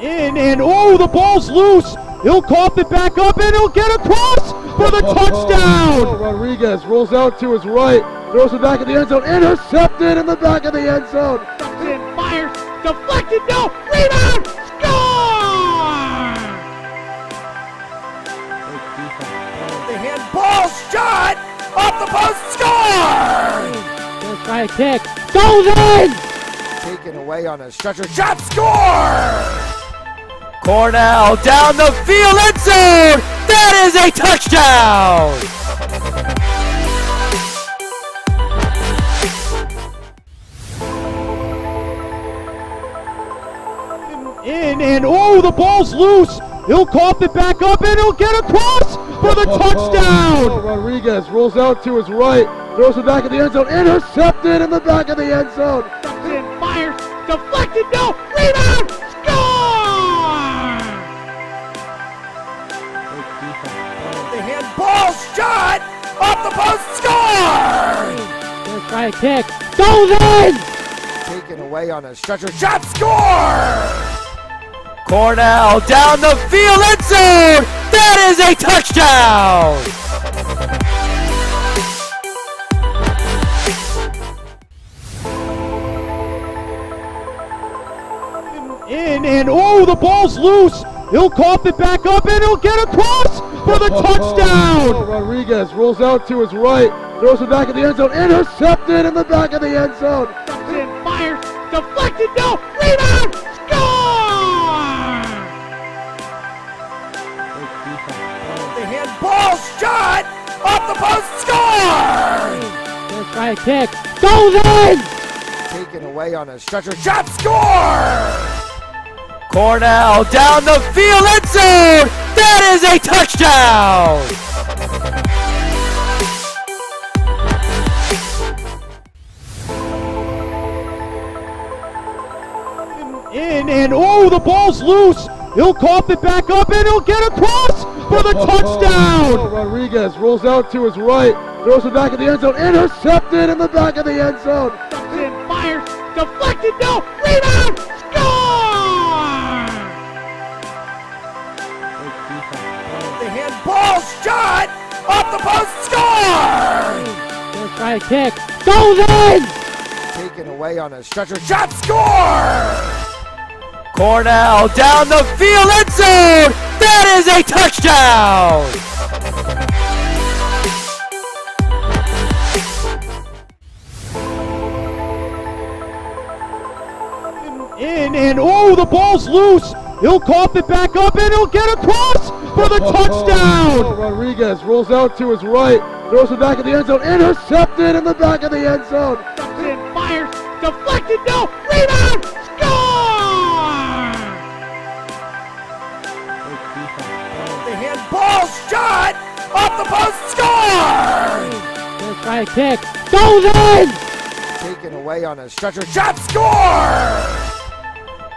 In and oh, the ball's loose. He'll cough it back up and he'll get across for the touchdown. Rodriguez rolls out to his right, throws it back in the end zone, intercepted in the back of the end zone. And fires, deflected, no, rebound, score! The handball shot off the post, score! Gonna try a kick, goes in! Taken away on a stretcher, shot, score! Cornell down the field, end zone! That is a touchdown! In and oh, the ball's loose. He'll cough it back up and he'll get across for the touchdown. Rodriguez rolls out to his right, throws it back in the end zone, intercepted in the back of the end zone. And fires, deflected, no, rebound, score! The handball shot off the post, score! Gonna try a kick, goes in! Taken away on a stretcher, shot, score! Cornell down the field, end zone! That is a touchdown! In and oh, the ball's loose. He'll cough it back up and he'll get across for the touchdown. Rodriguez rolls out to his right, throws it back in the end zone, intercepted in the back of the end zone. And fires, deflected, no, rebound, score! The handball shot off the post, score! Gonna try a kick, goes in! Taken away on a stretcher, shot, score! Cornell down the field, end zone! That is a touchdown! In and oh, the ball's loose. He'll cough it back up and he'll get across for the touchdown. Rodriguez rolls out to his right, throws it back in the end zone, intercepted in the back of the end zone. And fires, deflected, no, rebound, score! The handball shot off the post, score! Gonna try a kick, goes in! Taken away on a stretcher, shot, score! Cornell down the field, end zone! That is a touchdown! In and oh, the ball's loose. He'll cough it back up and he'll get across for the touchdown. Rodriguez rolls out to his right, throws it back in the end zone, intercepted in the back of the end zone. And fires, deflected, no, rebound, score! The handball shot off the post, score! Gonna try a kick, goes in! Taken away on a stretcher, shot, score!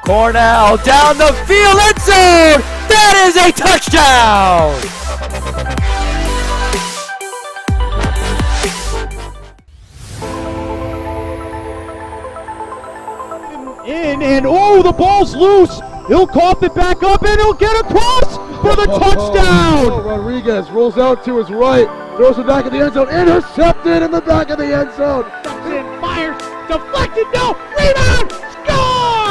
Cornell down the field, end zone! That is a touchdown! In and oh, the ball's loose. He'll cough it back up and he'll get across for the touchdown. Rodriguez rolls out to his right, throws it back in the end zone, intercepted in the back of the end zone. And fires, deflected, no, rebound, score!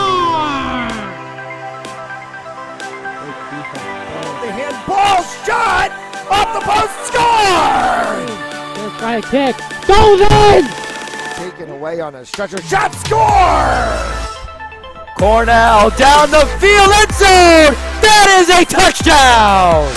The handball shot off the post, score! Gonna try a kick, goes in! Taken away on a stretcher, shot, score! Cornell down the field, end zone! That is a touchdown!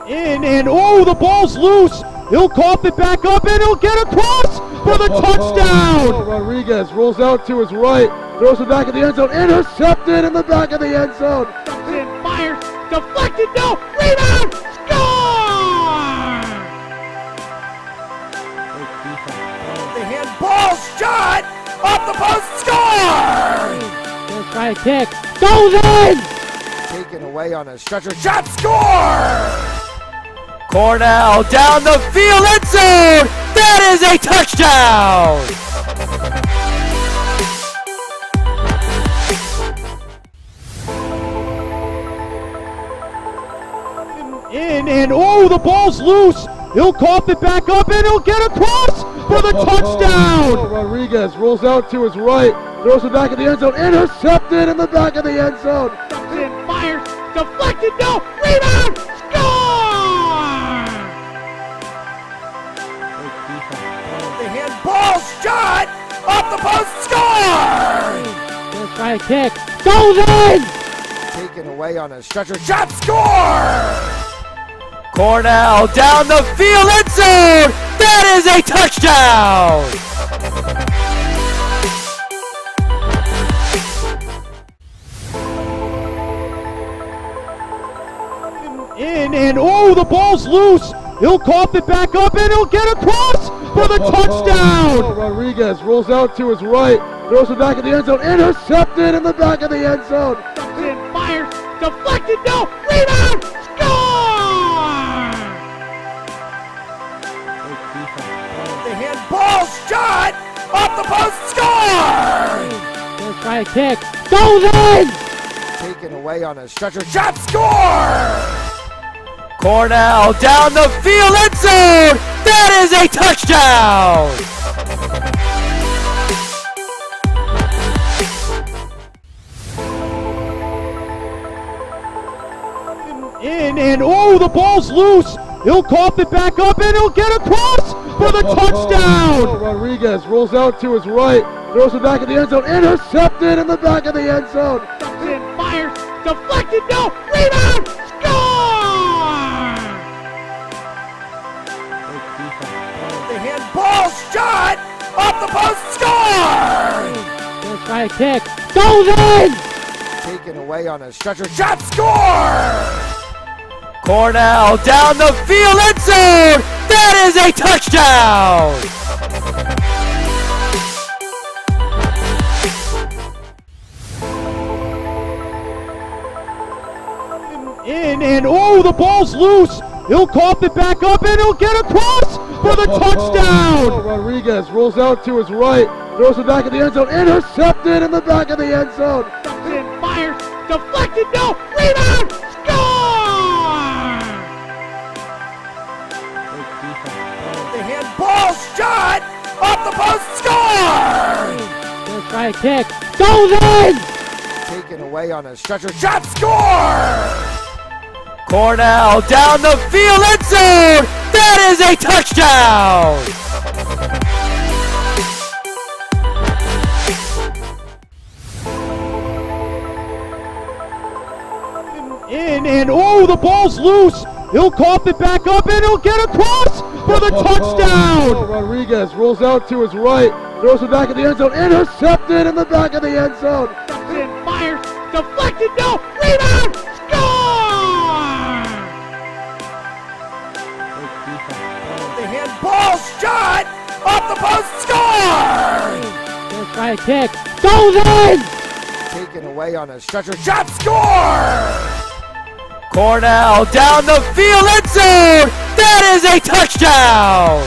In and oh, the ball's loose. He'll cough it back up and he'll get across for the touchdown. Rodriguez rolls out to his right, throws it back in the end zone, intercepted in the back of the end zone. And fires, deflected, no, rebound, score! The handball shot off the post, score! Gonna try a kick, goes in! Taken away on a stretcher, shot, score! Cornell down the field, end zone. That is a touchdown. And oh, the ball's loose. He'll cough it back up and he'll get across for the touchdown. Rodriguez rolls out to his right, throws it back in the end zone, intercepted in the back of the end zone. And fires, deflected, no, rebound, score! The handball shot off the post, score! Let's try a kick, goes in! Taken away on a stretcher, shot, score! Cornell down the field, end zone. That is a touchdown. And oh, the ball's loose. He'll cough it back up and he'll get across for the touchdown. Rodriguez rolls out to his right, throws it back in the end zone, intercepted in the back of the end zone. And fires, deflected, no, rebound, score! The handball shot off the post, score! Let's try a kick, goes in! Taken away on a stretcher, shot, score! Cornell down the field, end zone. That is a touchdown. And oh, the ball's loose. He'll cough it back up and he'll get across for the touchdown. Rodriguez rolls out to his right, throws it back in the end zone, intercepted in the back of the end zone. And fires, deflected, no, rebound, score! The handball shot off the post, score! Let's try a kick, goes in! Taken away on a stretcher, shot, score! Cornell down the field, end zone. That is a touchdown. And oh, the ball's loose. He'll cough it back up and he'll get across for the touchdown. Rodriguez rolls out to his right, throws it back in the end zone, intercepted in the back of the end zone. And fires, deflected, no, rebound, score! The handball shot off the post, score! Let's try a kick, goes in! Taken away on a stretcher, shot, score! Cornell down the field, end zone. That is a touchdown. And oh, the ball's loose. He'll cough it back up and he'll get across for the touchdown. Rodriguez rolls out to his right, throws it back in the end zone, intercepted in the back of the end zone. And fires, deflected, no, rebound, score! The handball shot off the post, score! Let's try a kick, goes in! Taken away on a stretcher, shot, score! Cornell down the field, end zone. That is a touchdown.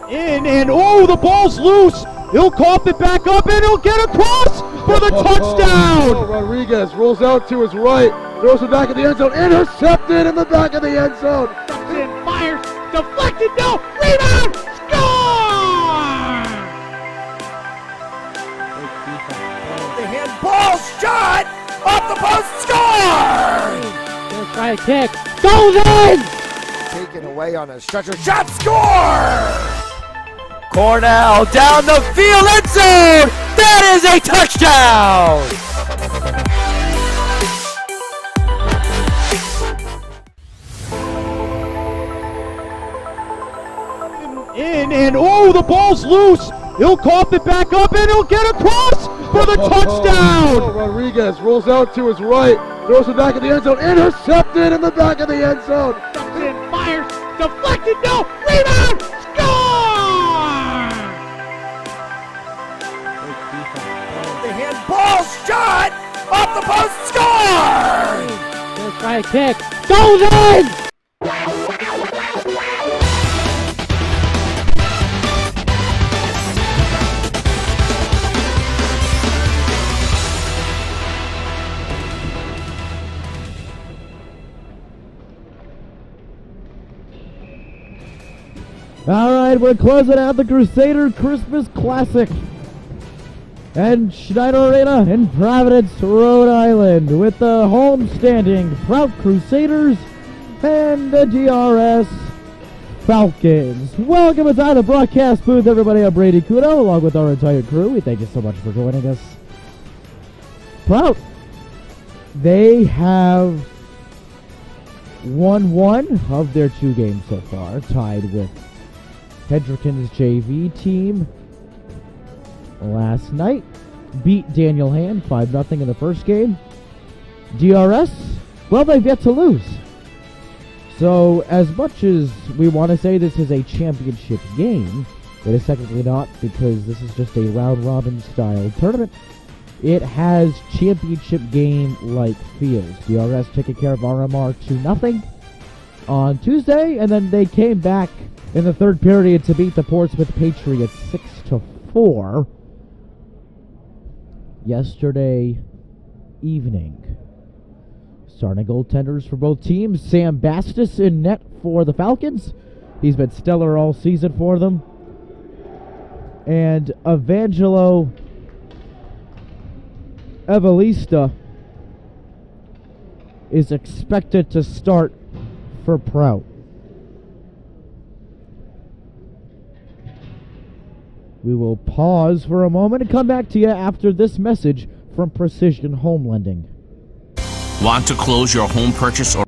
And oh, the ball's loose. He'll cough it back up and he'll get across for the touchdown. Rodriguez rolls out to his right, throws it back in the end zone, intercepted in the back of the end zone. And fires, deflected, no, rebound, score! The handball shot off the post, score! Let's try a kick, goes in! Taken away on a stretcher, shot, score! Cornell down the field, end zone. That is a touchdown. And oh, the ball's loose. He'll cough it back up and he'll get across for the touchdown. Rodriguez rolls out to his right, throws it back in the end zone, intercepted in the back of the end zone. And fires, deflected, no, rebound, score! ball shot off the post, score! Just try to kick. Goes in! All right, we're closing out the Crusader Christmas Classic and Schneider Arena in Providence, Rhode Island, with the home-standing Prout Crusaders and the DRS Falcons. Welcome inside the broadcast booth, everybody. I'm Brady Kudo, along with our entire crew. We thank you so much for joining us. Prout, they have won one of their 2 games so far, tied with Hedrick's JV team last night. Beat Daniel Hand 5-0 in the first game. DRS, well, they've yet to lose. So as much as we want to say this is a championship game, it is technically not, because this is just a round-robin style tournament. It has championship game-like feels. DRS taking care of RMR 2-0 on Tuesday, and then they came back in the third period to beat the Portsmouth Patriots 6-4 yesterday evening. Starting goaltenders for both teams: Sam Bastis in net for the Falcons. He's been stellar all season for them. And Evangelo Evangelista is expected to start for Prout. We will pause for a moment and come back to you after this message from Precision Home Lending. Want to close your home purchase or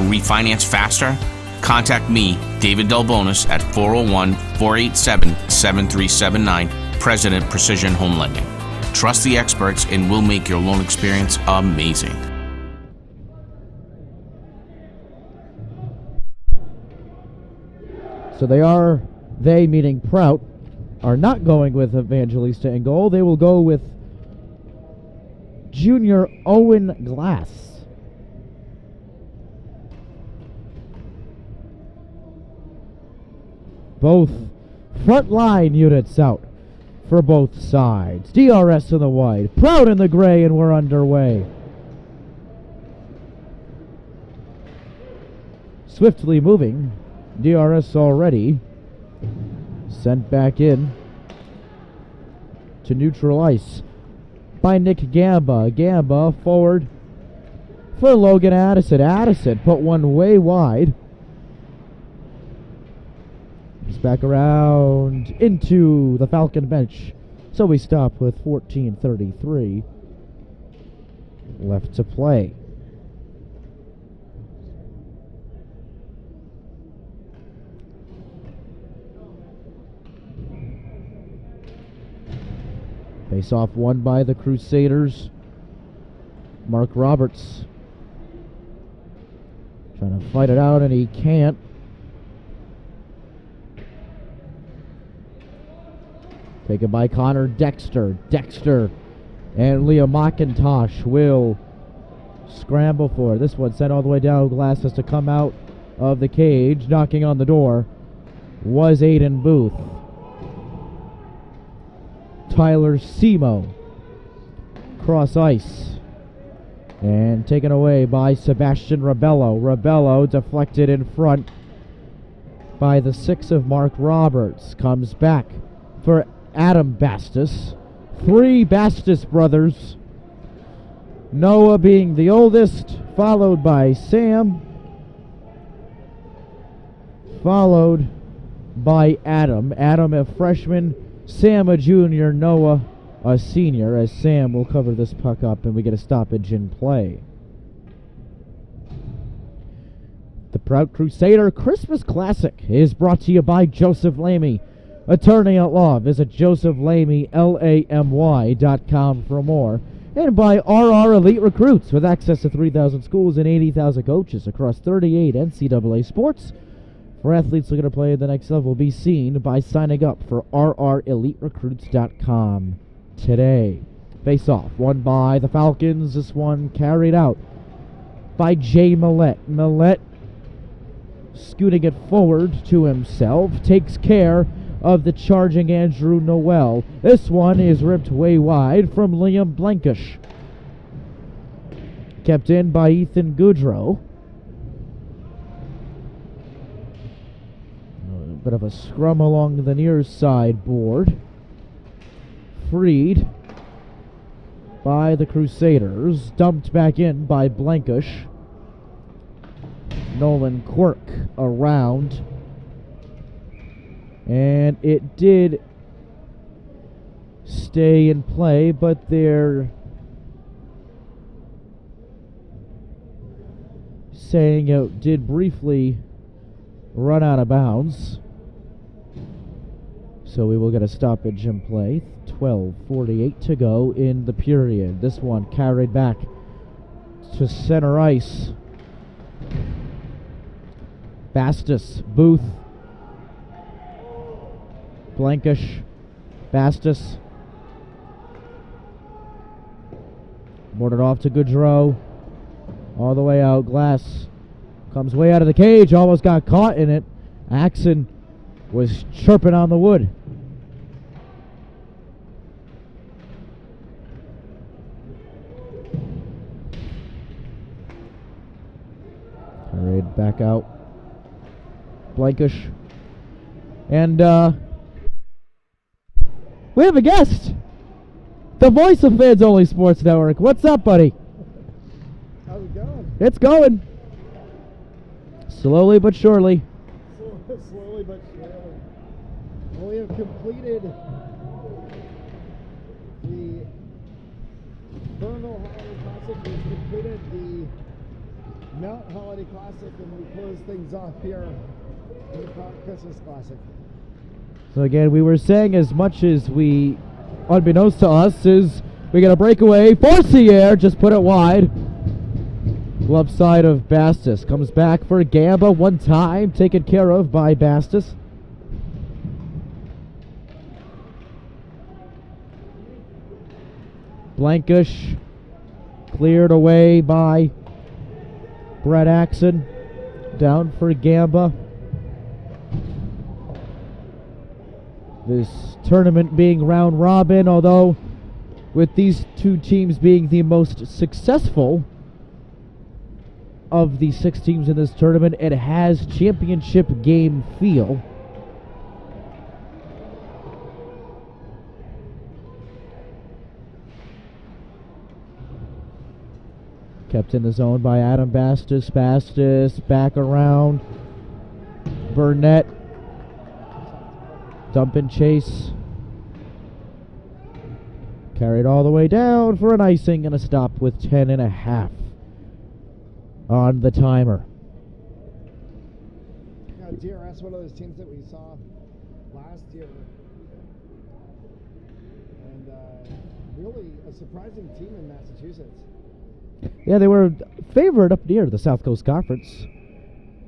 refinance faster? Contact me, David Delbonis, at 401-487-7379, President Precision Home Lending. Trust the experts and we'll make your loan experience amazing. So they meaning Prout, are not going with Evangelista in goal. They will go with Junior Owen Glass. Both frontline units out for both sides. DRS in the white, Prout in the gray, and we're underway. Swiftly moving. DRS already sent back in to neutral ice by Nick Gamba. Gamba forward for Logan Addison. Addison put one way wide. He's back around into the Falcon bench. So we stop with 14:33 left to play. Face off won by the Crusaders. Mark Roberts trying to fight it out, and he can't. Taken by Connor Dexter. Dexter and Leah McIntosh will scramble for it. This one sent all the way down. Glass has to come out of the cage. Knocking on the door was Aiden Booth. Tyler Simo cross ice and taken away by Sebastian Rebello. Rebello deflected in front by the 6 of Mark Roberts. Comes back for Adam Bastis. 3 Bastis brothers. Noah being the oldest, followed by Sam, followed by Adam. Adam a freshman, Sam a junior, Noah a senior, as Sam will cover this puck up and we get a stoppage in play. The Prout Crusader Christmas Classic is brought to you by Joseph Lamy, attorney at law. Visit josephlamey.com for more. And by RR Elite Recruits, with access to 3,000 schools and 80,000 coaches across 38 NCAA sports. for athletes looking to play at the next level. Be seen by signing up for rreliterecruits.com today. Face off, won by the Falcons. This one carried out by Jay Millette. Millette scooting it forward to himself, takes care of the charging Andrew Noel. This one is ripped way wide from Liam Blankish. Kept in by Ethan Goudreau. A bit of a scrum along the near side board. Freed by the Crusaders. Dumped back in by Blankish. Nolan Quirk around. And it did stay in play, but they're saying it did briefly run out of bounds. So we will get a stoppage in play. 12:48 to go in the period. This one carried back to center ice. Bastos, Booth, Blankish, Bastos. Boarded off to Goudreau. All the way out. Glass comes way out of the cage. Almost got caught in it. Axon was chirping on the wood. Carried back out. Blankish. And we have a guest. The voice of Fans Only Sports Network. What's up, buddy? How's it going? It's going. Slowly but surely. Slowly but surely. Well, we have completed the Burnville Holiday Classic. We've completed the Mount Holiday Classic, and we close things off here with the Prout Christmas Classic. So again, we were saying as much as we, unbeknownst to us, is we got a breakaway. Force the air, just put it wide. Left side of Bastos. Comes back for Gamba one time, taken care of by Bastos. Blankish cleared away by Brett Axon. Down for Gamba. This tournament being round robin, although with these two teams being the most successful of the 6 teams in this tournament, it has championship game feel. Kept in the zone by Adam Bastos. Bastos back around. Burnett. Dump and chase. Carried all the way down for an icing and a stop with 10.5 on the timer. Now, DRS, one of those teams that we saw last year, and really a surprising team in Massachusetts. Yeah, they were favored up near the South Coast Conference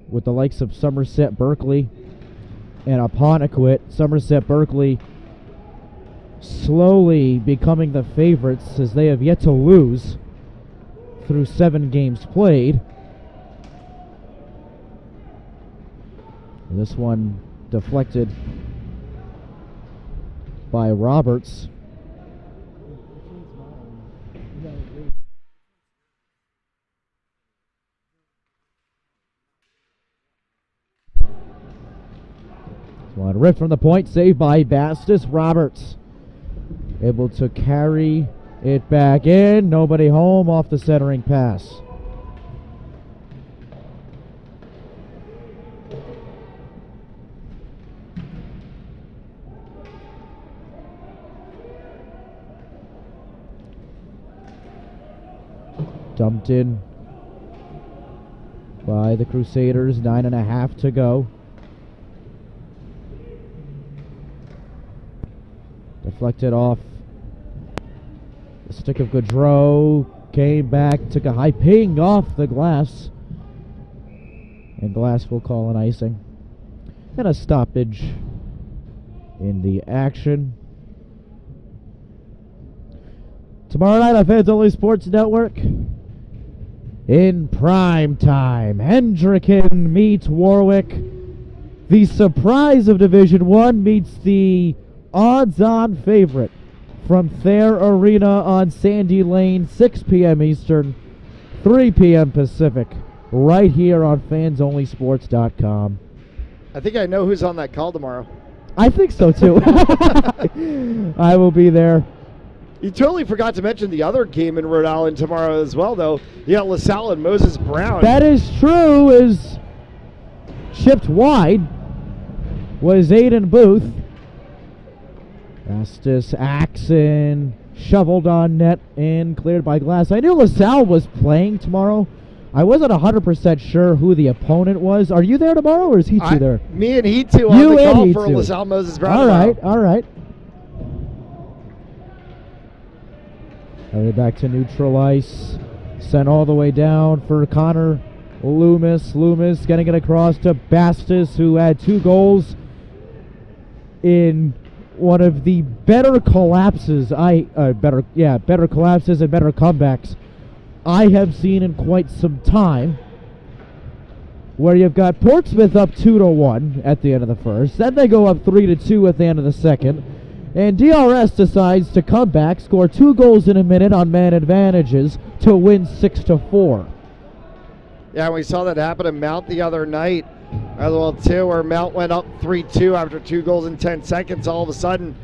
with the likes of Somerset, Berkeley, and Apponequet. Somerset, Berkeley slowly becoming the favorites as they have yet to lose through 7 games played. This one deflected by Roberts. One ripped from the point, saved by Bastos. Roberts able to carry it back in. Nobody home off the centering pass. Dumped in by the Crusaders. 9.5 to go. Deflected off the stick of Goudreau. Came back, took a high ping off the glass. And Glass will call an icing. and a stoppage in the action. Tomorrow night on Fans Only Sports Network, in prime time, Hendricken meets Warwick. The surprise of Division 1 meets the odds-on favorite from Thayer Arena on Sandy Lane, 6 p.m. Eastern, 3 p.m. Pacific, right here on fansonlysports.com. I think I know who's on that call tomorrow. I think so, too. I will be there. You totally forgot to mention the other game in Rhode Island tomorrow as well, though. You got LaSalle and Moses Brown. That is true, is chipped wide was Aiden Booth. Estes Axon shoveled on net and cleared by Glass. I knew LaSalle was playing tomorrow. I wasn't 100% sure who the opponent was. Are you there tomorrow, or is Hitu there? Me and Hitu on the call for LaSalle Moses Brown. All right, all right. Back to neutral ice. Sent all the way down for Connor Loomis. Loomis getting it across to Bastis, who had 2 goals in one of the better collapses better collapses and better comebacks I have seen in quite some time, where you've got Portsmouth up 2-1 at the end of the first, then they go up 3-2 at the end of the second, and DRS decides to come back, score 2 goals in a minute on man advantages to win 6-4. Yeah, we saw that happen in Mount the other night as well too, where Mount went up 3-2 after 2 goals in 10 seconds. All of a sudden,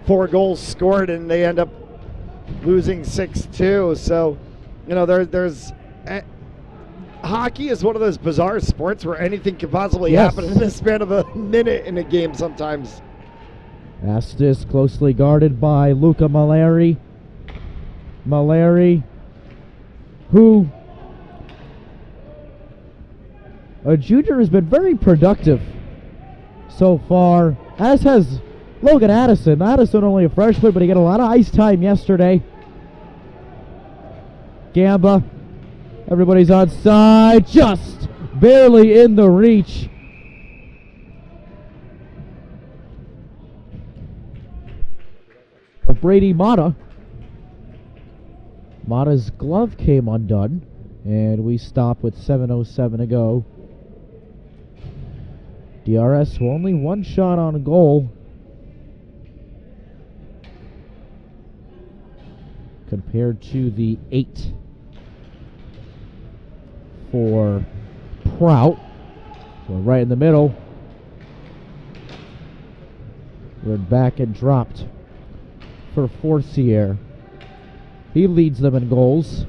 4 goals scored, and they end up losing 6-2. So, you know, there's hockey is one of those bizarre sports where anything can possibly happen in the span of a minute in a game sometimes. Astis closely guarded by Luca Maleri. Maleri, who a junior, has been very productive so far, as has Logan Addison. Addison only a freshman, but he got a lot of ice time yesterday. Gamba, everybody's on side, just barely in the reach. Of Brady Mata. Mata's glove came undone, and we stop with 7:07 to go. DRS only 1 shot on goal, compared to the 8 for Prout. So right in the middle. We're back and dropped for Forcier. He leads them in goals.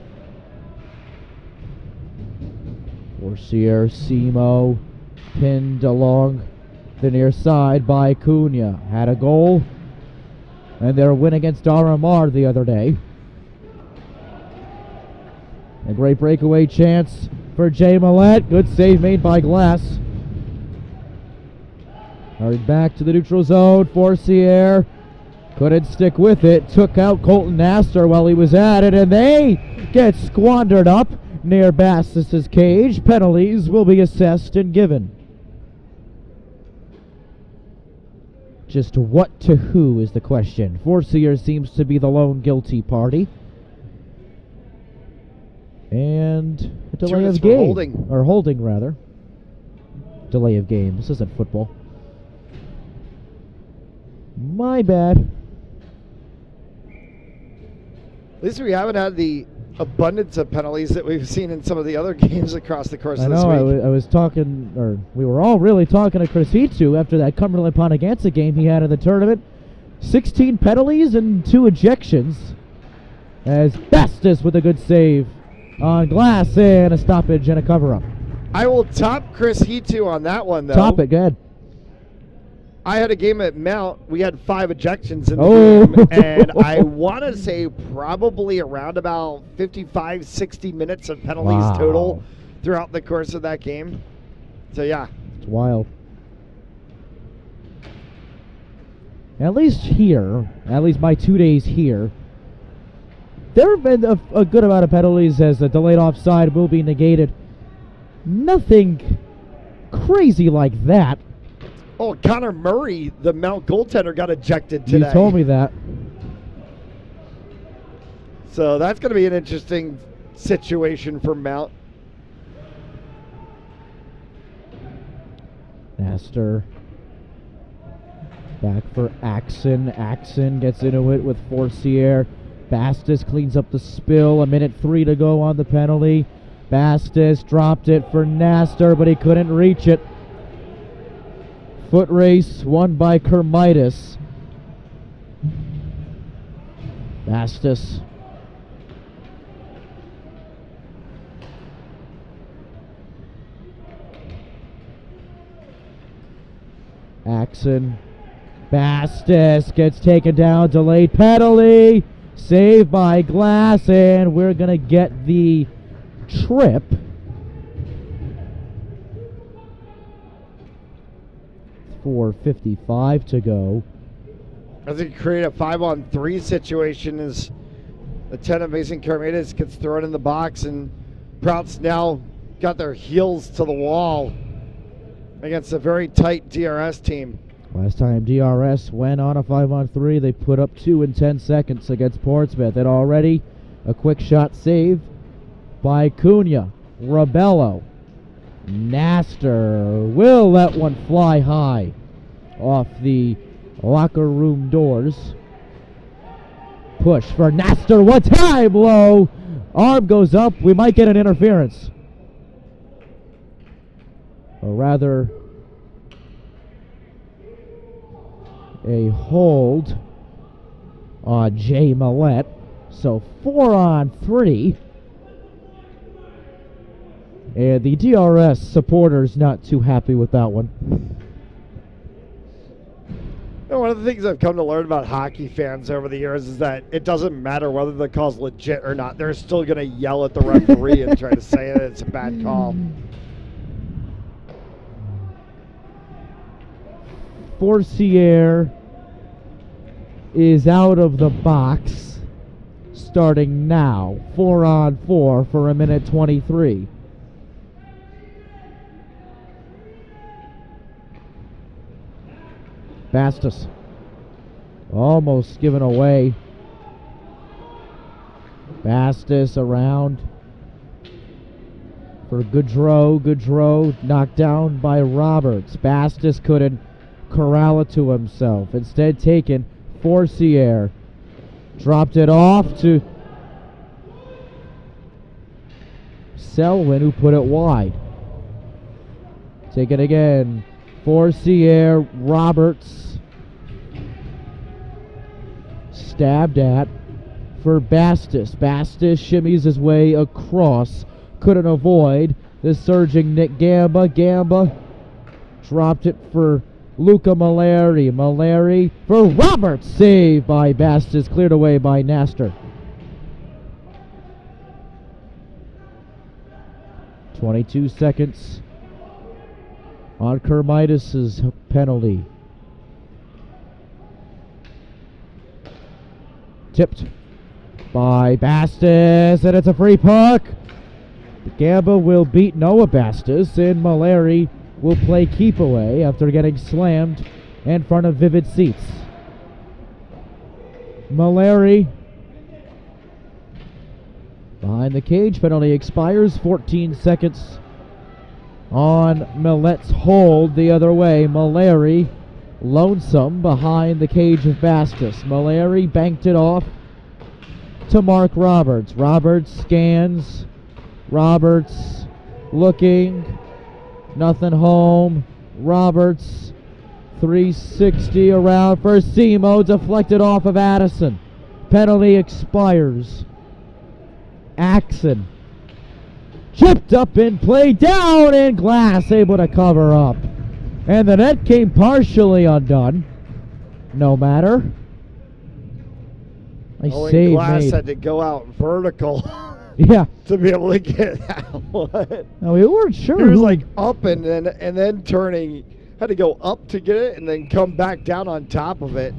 Forcier, Simo, pinned along the near side by Cunha. Had a goal and their win against RMR the other day. A great breakaway chance for Jay Millette. Good save made by Glass. Hurried back to the neutral zone. Forcier couldn't stick with it. Took out Colton Nasser while he was at it, and they get squandered up near Bastis' cage. Penalties will be assessed and given. Just what to who is the question. Forcier seems to be the lone guilty party. And a delay of game. Holding, rather. Delay of game. This isn't football. My bad. At least we haven't had the abundance of penalties that we've seen in some of the other games across the course of this week. I was talking, or we were all really talking to Chris Hitu after that Cumberland Pontigansa game he had in the tournament. 16 penalties and 2 ejections, as Bastis with a good save on Glass, and a stoppage and a cover-up. I will top Chris Hitu on that one, though. Top it, go ahead. I had a game at Mount. We had 5 ejections in the game, and I want to say probably around about 55, 60 minutes of penalties total throughout the course of that game. So, yeah. It's wild. At least here, at least my 2 days here, there have been a good amount of penalties as a delayed offside will be negated. Nothing crazy like that. Oh, Connor Murray, the Mount goaltender, got ejected today. You told me that. So that's going to be an interesting situation for Mount. Nestor. Back for Axon. Axon gets into it with Forcier. Bastis cleans up the spill. 1:03 to go on the penalty. Bastis dropped it for Nestor, but he couldn't reach it. Foot race won by Kermitis. Bastis. Axon. Bastis gets taken down. Delayed penalty. Saved by Glass, and we're going to get the trip. .4:55 to go. As he create a 5-on-3 situation as Lieutenant Mason Kermitis gets thrown in the box, and Prout's now got their heels to the wall against a very tight DRS team. Last time DRS went on a 5-on-3, they put up 2 in 10 seconds against Portsmouth. And already a quick shot save by Cunha. Rebello. Nestor will let one fly high off the locker room doors. Push for Nestor. What's high blow? Arm goes up. We might get an interference. Or rather, a hold on Jay Millette. So 4-on-3. And the DRS supporters not too happy with that one. One of the things I've come to learn about hockey fans over the years is that it doesn't matter whether the call's legit or not. They're still going to yell at the referee and try to say that it's a bad call. Forcier is out of the box starting now. 4-on-4 for 1:23. Bastis almost given away. Bastis around for Goudreau. Goudreau knocked down by Roberts. Bastis couldn't corral it to himself. Instead taken Forcier. Dropped it off to Selwyn, who put it wide. Take it again. Forcier, Roberts. Stabbed at for Bastis. Bastis shimmies his way across. Couldn't avoid the surging Nick Gamba. Gamba dropped it for Luca Maleri. Maleri for Roberts. Saved by Bastis. Cleared away by Nestor. 22 seconds on Kermitis' penalty. Tipped by Bastis, and it's a free puck. Gamba will beat Noah Bastis, and Maleri will play keep away after getting slammed in front of vivid seats. Maleri behind the cage. Penalty expires. 14 seconds on Millet's hold the other way. Maleri lonesome behind the cage of Bastis. Maleri banked it off to Mark Roberts. Roberts scans. Roberts looking. Nothing home. Roberts 360 around for Simo. Deflected off of Addison. Penalty expires. Axon chipped up in play, down in Glass, able to cover up. And the net came partially undone. No matter. Glass had to go out vertical. Yeah. To be able to get that one. No, we weren't sure. He was like up and then turning. Had to go up to get it and then come back down on top of it.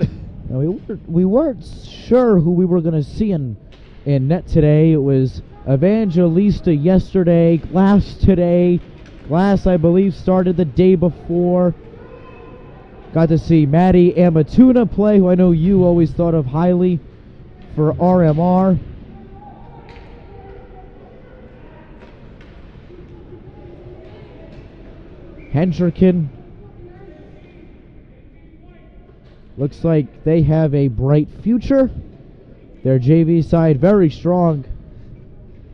No, we weren't sure who we were going to see in net today. It was Evangelista yesterday, Glass today. Glass, I believe, started the day before. Got to see Maddie Amatuna play, who I know you always thought of highly for RMR. Hendricken. Looks like they have a bright future. Their JV side very strong.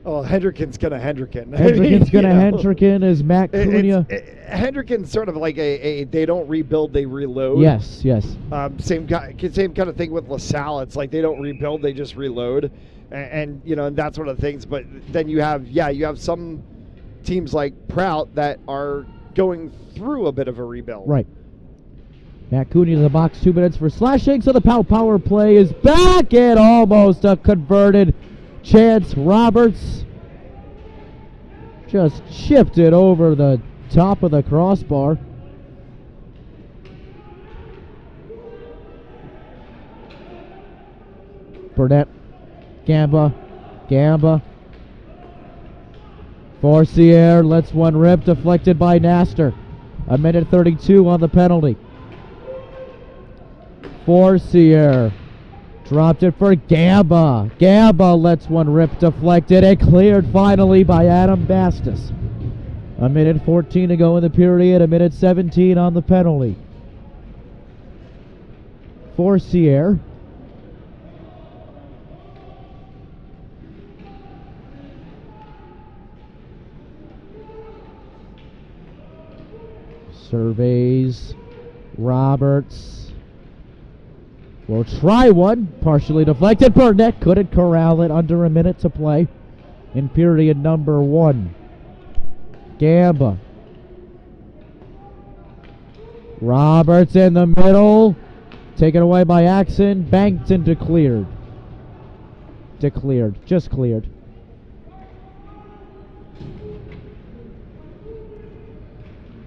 Oh, Hendricken's gonna Hendricken. Hendricken's gonna Hendricken as Matt Cunha. Hendricken's sort of like a they don't rebuild, they reload. Yes, yes. Same kind of thing with LaSalle. It's like they don't rebuild, they just reload, and you know, and that sort of things. But then you have some teams like Prout that are going through a bit of a rebuild. Right. Matt Cunha in the box, 2 minutes for slashing. So the power play is back and almost a converted chance. Roberts just chipped it over the top of the crossbar. Burnett, Gamba. Forcier lets one rip, deflected by Naster. 1:32 on the penalty. Forcier dropped it for Gamba. Gamba lets one rip, deflected, and cleared finally by Adam Bastis. 1:14 to go in the period, 1:17 on the penalty. Forcier. Surveys. Roberts will try one. Partially deflected. Burnett couldn't corral it. Under a minute to play in period number 1. Gamba. Roberts in the middle. Taken away by Axon. Banked and declared. Just cleared.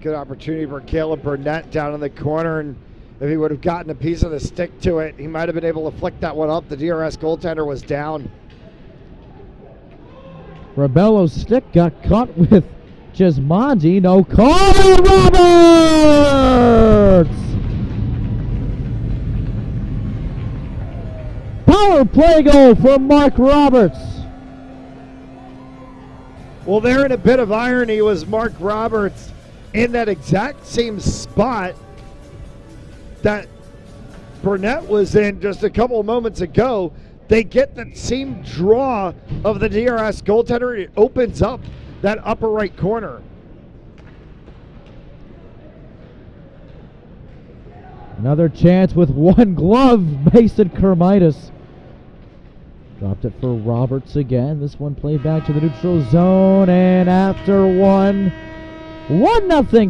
Good opportunity for Caleb Burnett down in the corner, and if he would have gotten a piece of the stick to it, he might have been able to flick that one up. The DRS goaltender was down. Rebello's stick got caught with Gismondi. No call. Roberts! Power play goal for Mark Roberts. Well, there in a bit of irony was Mark Roberts in that exact same spot that Burnett was in just a couple of moments ago. They get that same draw of the DRS goaltender. It opens up that upper right corner. Another chance with one glove. Mason Kermitis dropped it for Roberts again. This one played back to the neutral zone, and after 1-0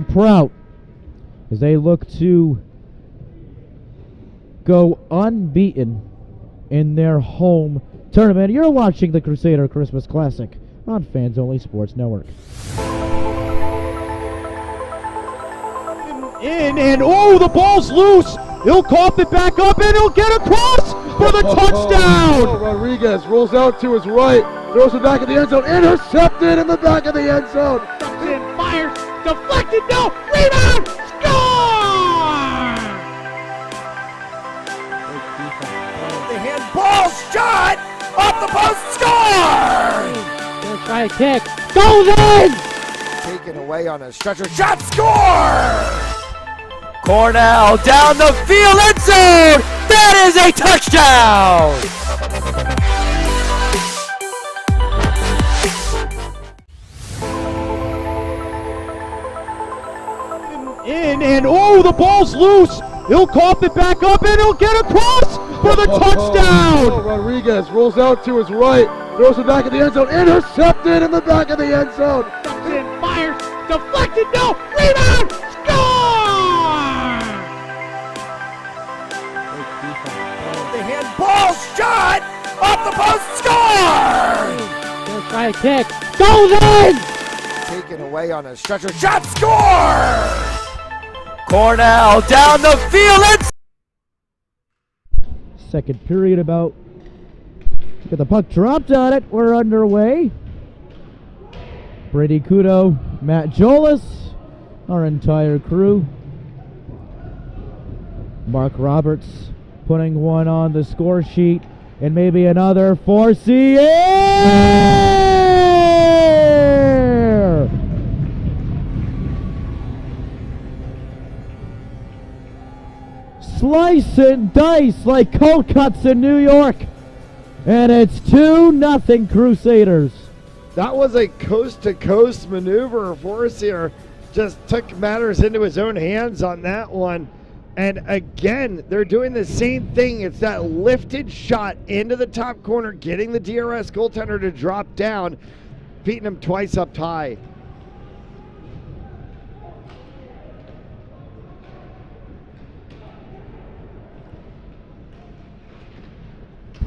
Prout as they look to go unbeaten in their home tournament. You're watching the Crusader Christmas Classic on Fans Only Sports Network. And oh, the ball's loose. He'll cough it back up and he'll get across for the touchdown. Rodriguez rolls out to his right, throws it back in the end zone, intercepted in the back of the end zone. Fires, deflected, no, rebound, score! The handball shot, off the post, score! Gonna try a kick, goes in! Taken away on a stretcher, shot, score! Cornell down the field, end zone! That is a touchdown! And oh, the ball's loose. He'll cough it back up and he'll get across for the touchdown. Rodriguez rolls out to his right, throws it back in the end zone, intercepted in the back of the end zone. Fires, deflected, no, rebound, score! The handball shot, off the post, score! Gonna try a kick, goes in! Taken away on a stretcher, shot, score! Cornell down the field. Second period about. Get the puck dropped on it. We're underway. Brady Kudo, Matt Jolis, our entire crew. Mark Roberts putting one on the score sheet, and maybe another for Sierre! Slice and dice like cold cuts in New York. And it's 2-0 Crusaders. That was a coast-to-coast maneuver. Forcier just took matters into his own hands on that one. And again, they're doing the same thing. It's that lifted shot into the top corner, getting the DRS goaltender to drop down, beating him twice up high.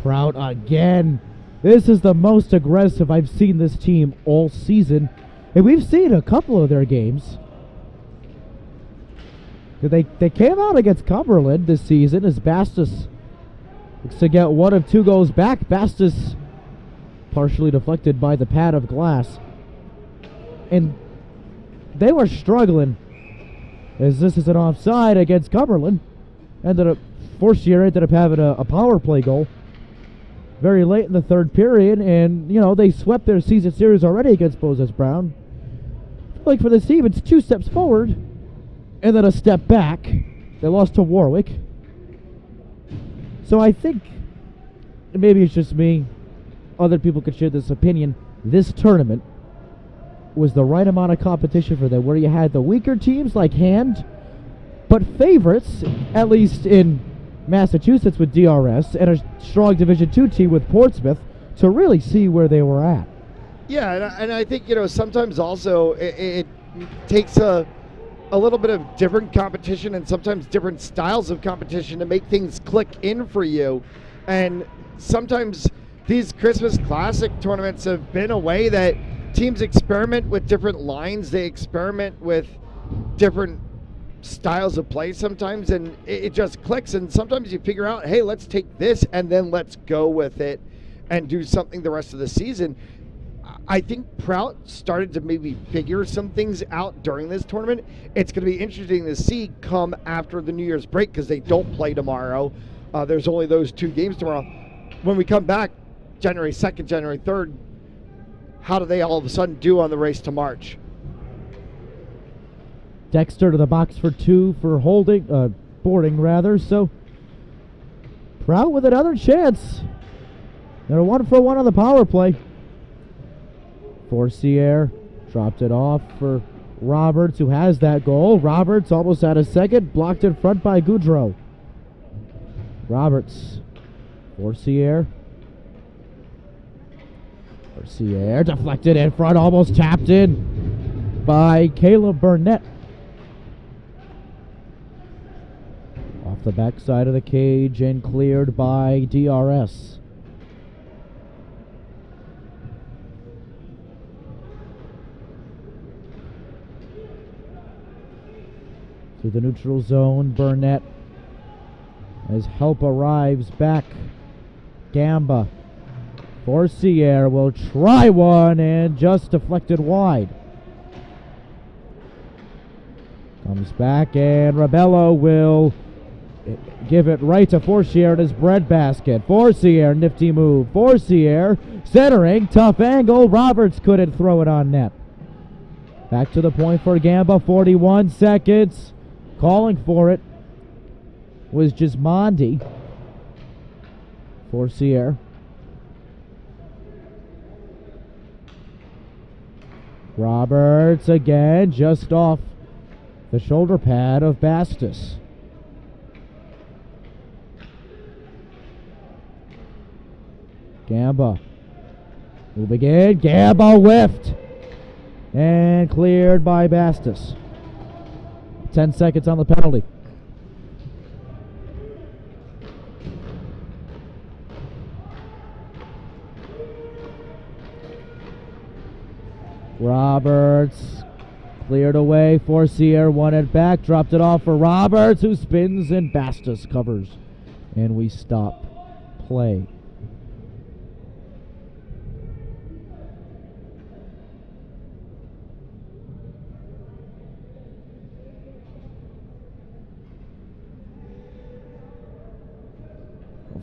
Prout again. This is the most aggressive I've seen this team all season. And we've seen a couple of their games. They came out against Cumberland this season as Bastos looks to get one of 2 goals back. Bastos partially deflected by the pad of glass. And they were struggling as this is an offside against Cumberland. Forcier ended up having a power play goal very late in the third period, and they swept their season series already against Moses Brown. Like for this team, it's 2 steps forward and then a step back. They lost to Warwick. So I think, maybe it's just me, other people could share this opinion, this tournament was the right amount of competition for them, where you had the weaker teams like Hand, but favorites, at least in Massachusetts with DRS, and a strong Division II team with Portsmouth, to really see where they were at. Yeah, and I think, sometimes also it takes a little bit of different competition and sometimes different styles of competition to make things click in for you. And sometimes these Christmas Classic tournaments have been a way that teams experiment with different lines. They experiment with different styles of play sometimes, and it just clicks. And sometimes you figure out, hey, let's take this and then let's go with it and do something the rest of the season. I think Prout started to maybe figure some things out during this tournament. It's going to be interesting to see come after the New Year's break, because they don't play tomorrow. There's only those 2 games tomorrow. When we come back January 2nd, January 3rd, how do they all of a sudden do on the race to March? Dexter to the box for 2 for boarding rather. So Prout with another chance. They're 1 for 1 on the power play. Forcier dropped it off for Roberts, who has that goal. Roberts almost had a second, blocked in front by Goudreau. Roberts, Forcier deflected in front, almost tapped in by Caleb Burnett. Off the backside of the cage and cleared by DRS. To the neutral zone, Burnett, as help arrives back. Gamba. Forcier will try one and just deflected wide. Comes back and Rabello will give it right to Forcier in his breadbasket. Forcier, nifty move. Forcier centering, tough angle. Roberts couldn't throw it on net. Back to the point for Gamba, 41 seconds. Calling for it was Gismondi. Forcier. Roberts again, just off the shoulder pad of Bastos. Gamba. Moving in. Gamba whiffed. And cleared by Bastos. 10 seconds on the penalty. Roberts cleared away. Forcier won it back. Dropped it off for Roberts, who spins and Bastos covers. And we stop play.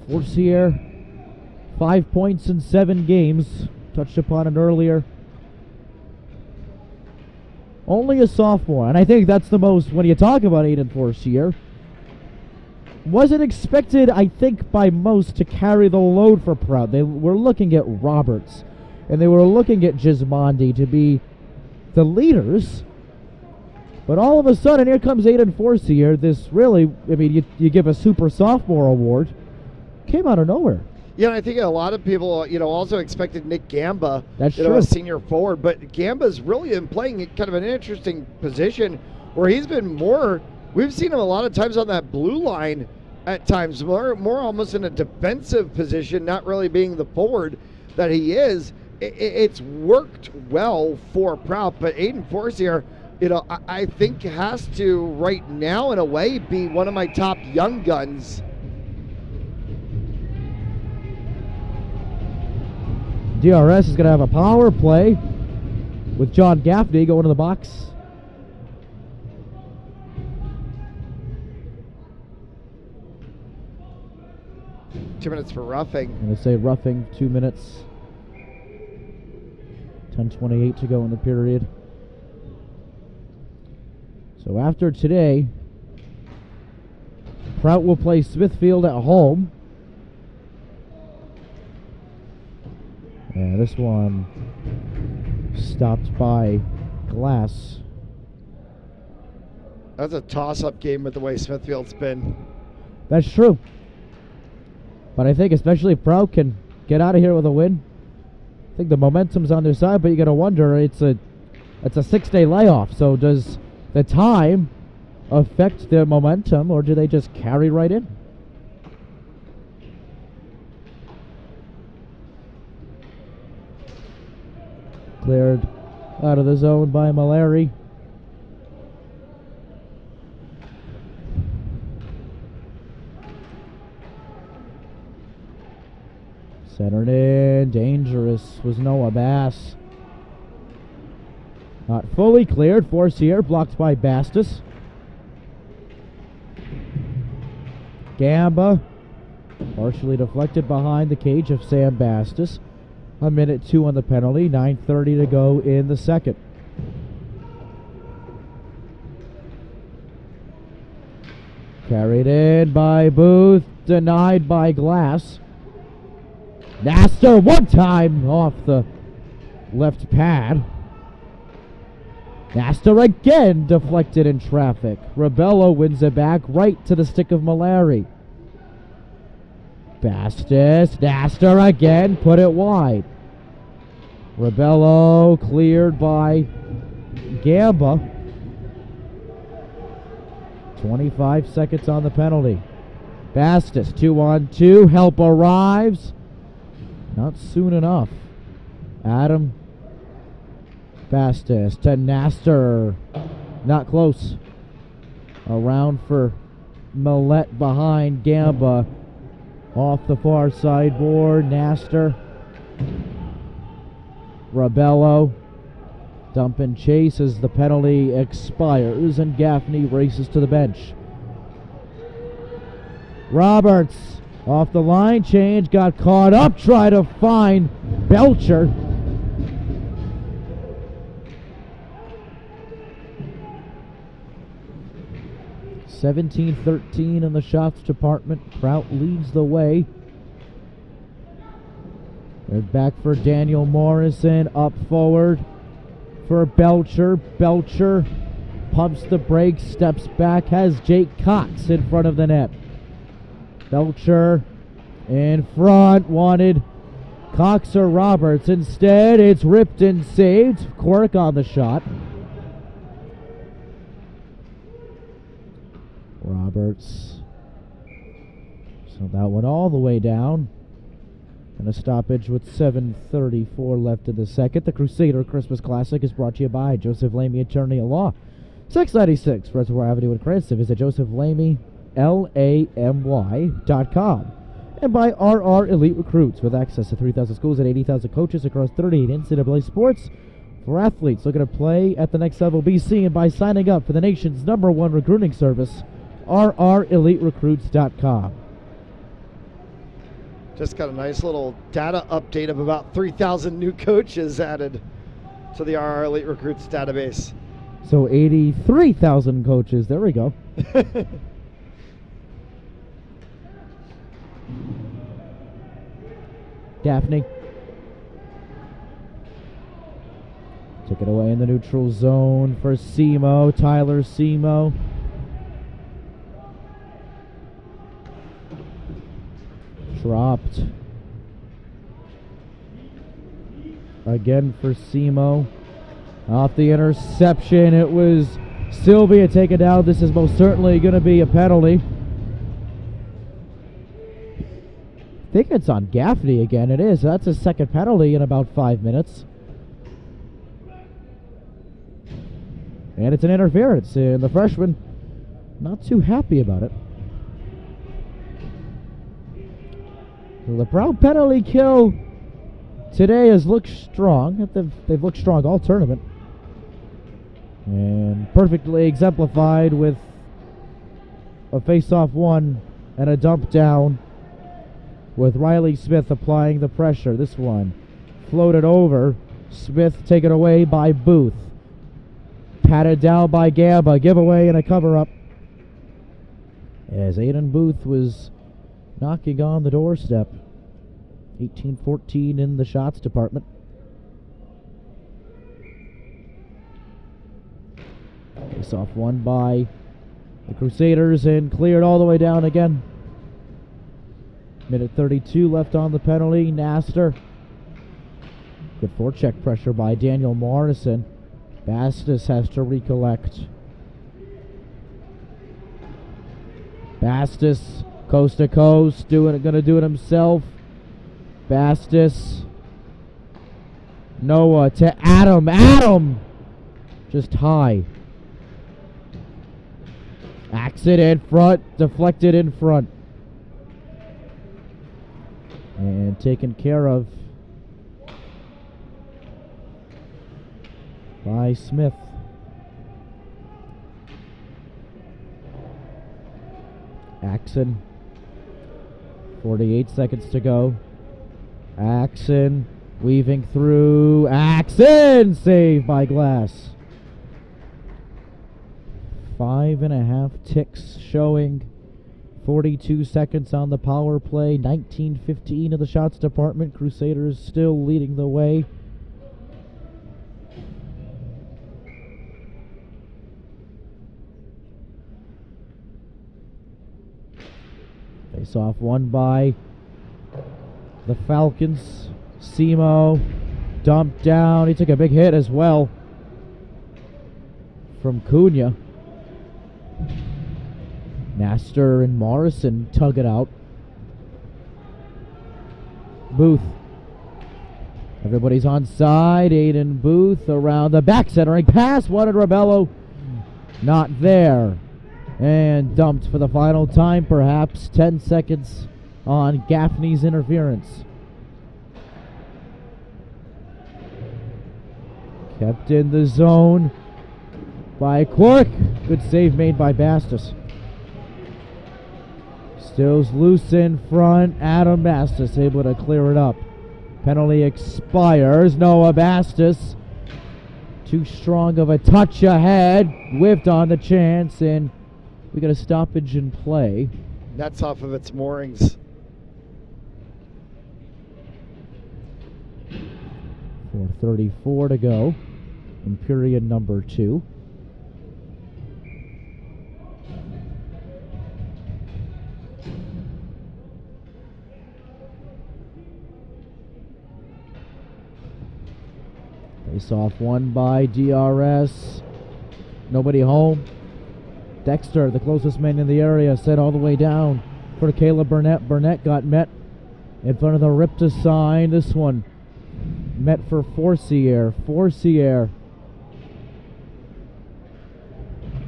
Forcier, 5 points in 7 games. Touched upon it earlier. Only a sophomore, and I think that's the most when you talk about Aiden Forcier. Wasn't expected, I think, by most to carry the load for Prout. They were looking at Roberts, and they were looking at Gismondi to be the leaders. But all of a sudden, here comes Aiden Forcier. This really, I mean, you give a super sophomore award. Came out of nowhere. Yeah, and I think a lot of people, also expected Nick Gamba, That's a true. senior forward. But Gamba's really been playing kind of an interesting position where he's been more. We've seen him a lot of times on that blue line at times, more almost in a defensive position, not really being the forward that he is. It's worked well for Prout, but Aiden Forcier, I think has to right now in a way be one of my top young guns. DRS is going to have a power play with John Gaffney going to the box. Two minutes for roughing. I'm going to say roughing, 2 minutes. 10:28 to go in the period. So after today, Prout will play Smithfield at home. Yeah, this one stopped by glass. That's a toss-up game with the way Smithfield's been. That's true. But I think especially if Prout can get out of here with a win, I think the momentum's on their side, but you got to wonder, it's a 6-day layoff. So does the time affect their momentum, or do they just carry right in? Cleared out of the zone by Malari. Centered in, dangerous was Noah Bass. Not fully cleared, Forcier blocked by Bastis. Gamba, partially deflected behind the cage of Sam Bastis. 1:02 on the penalty, 9:30 to go in the second. Carried in by Booth, denied by Glass. Nasser one time off the left pad. Nasser again deflected in traffic. Rebello wins it back right to the stick of Malari. Bastis, Nasser again, put it wide. Rebello cleared by Gamba. 25 seconds on the penalty. Bastis, 2-on-2, help arrives. Not soon enough. Adam Bastis to Nasser. Not close. Around for Millette behind Gamba. Off the far sideboard. Nasser. Rebello. Dump and chase as the penalty expires and Gaffney races to the bench. Roberts off the line change, got caught up, try to find Belcher. (17-13) in the shots department. Prout leads the way. They're back for Daniel Morrison, up forward for Belcher. Belcher pumps the brakes, steps back, has Jake Cox in front of the net. Belcher in front, wanted Cox or Roberts. Instead, it's ripped and saved. Quirk on the shot. Roberts. So that one all the way down. And a stoppage with 7:34 left in the second. The Crusader Christmas Classic is brought to you by Joseph Lamy Attorney at Law. 696 Reservoir Avenue in Cranston. Visit Joseph Lamy, LAMY.com. And by RR Elite Recruits, with access to 3,000 schools and 80,000 coaches across 38 NCAA sports for athletes looking to play at the next level. Be seen by signing up for the nation's #1 recruiting service, RREliteRecruits.com. Just got a nice little data update of about 3,000 new coaches added to the RR Elite Recruits database. So 83,000 coaches. There we go. Gaffney. Took it away in the neutral zone for Simo. Tyler Simo. Dropped. Again for Simo. Off the interception. It was Sylvia taken down. This is most certainly going to be a penalty. I think it's on Gaffney again. It is. That's his second penalty in about 5 minutes. And it's an interference. And the freshman not too happy about it. The Prout penalty kill today has looked strong. They've looked strong all tournament. And perfectly exemplified with a face-off one and a dump down with Riley Smith applying the pressure. This one floated over. Smith taken away by Booth. Patted down by Gamba. Giveaway and a cover-up. As Aiden Booth was knocking on the doorstep. 18-14 in the shots department. Face off one by the Crusaders and cleared all the way down again. Minute 32 left on the penalty. Naster. Good forecheck pressure by Daniel Morrison. Bastis has to recollect. Bastis, coast to coast, gonna do it himself. Bastis. Noah to Adam. Adam! Just high. Axed in front, deflected in front. And taken care of by Smith. Axon. 48 seconds to go. Axon weaving through. Axon! Saved by Glass. 5.5 ticks showing. 42 seconds on the power play. 19-15 in the shots department. Crusaders still leading the way. Face off one by the Falcons. Simo dumped down. He took a big hit as well from Cunha. Naster and Morrison tug it out. Booth. Everybody's on side. Aiden Booth around the back, centering pass. Wanted Rebello. Not there. And dumped for the final time, perhaps. 10 seconds on Gaffney's interference. Kept in the zone by Quark. Good save made by Bastis. Stills loose in front. Adam Bastis able to clear it up. Penalty expires. Noah Bastis. Too strong of a touch ahead. Whiffed on the chance, and we got a stoppage in play. That's off of its moorings. 4:34 to go in period number 2. Face off one by DRS. Nobody home. Dexter, the closest man in the area, set all the way down for Caleb Burnett. Burnett got met in front of the Ripta sign. This one met for Forcier. Forcier.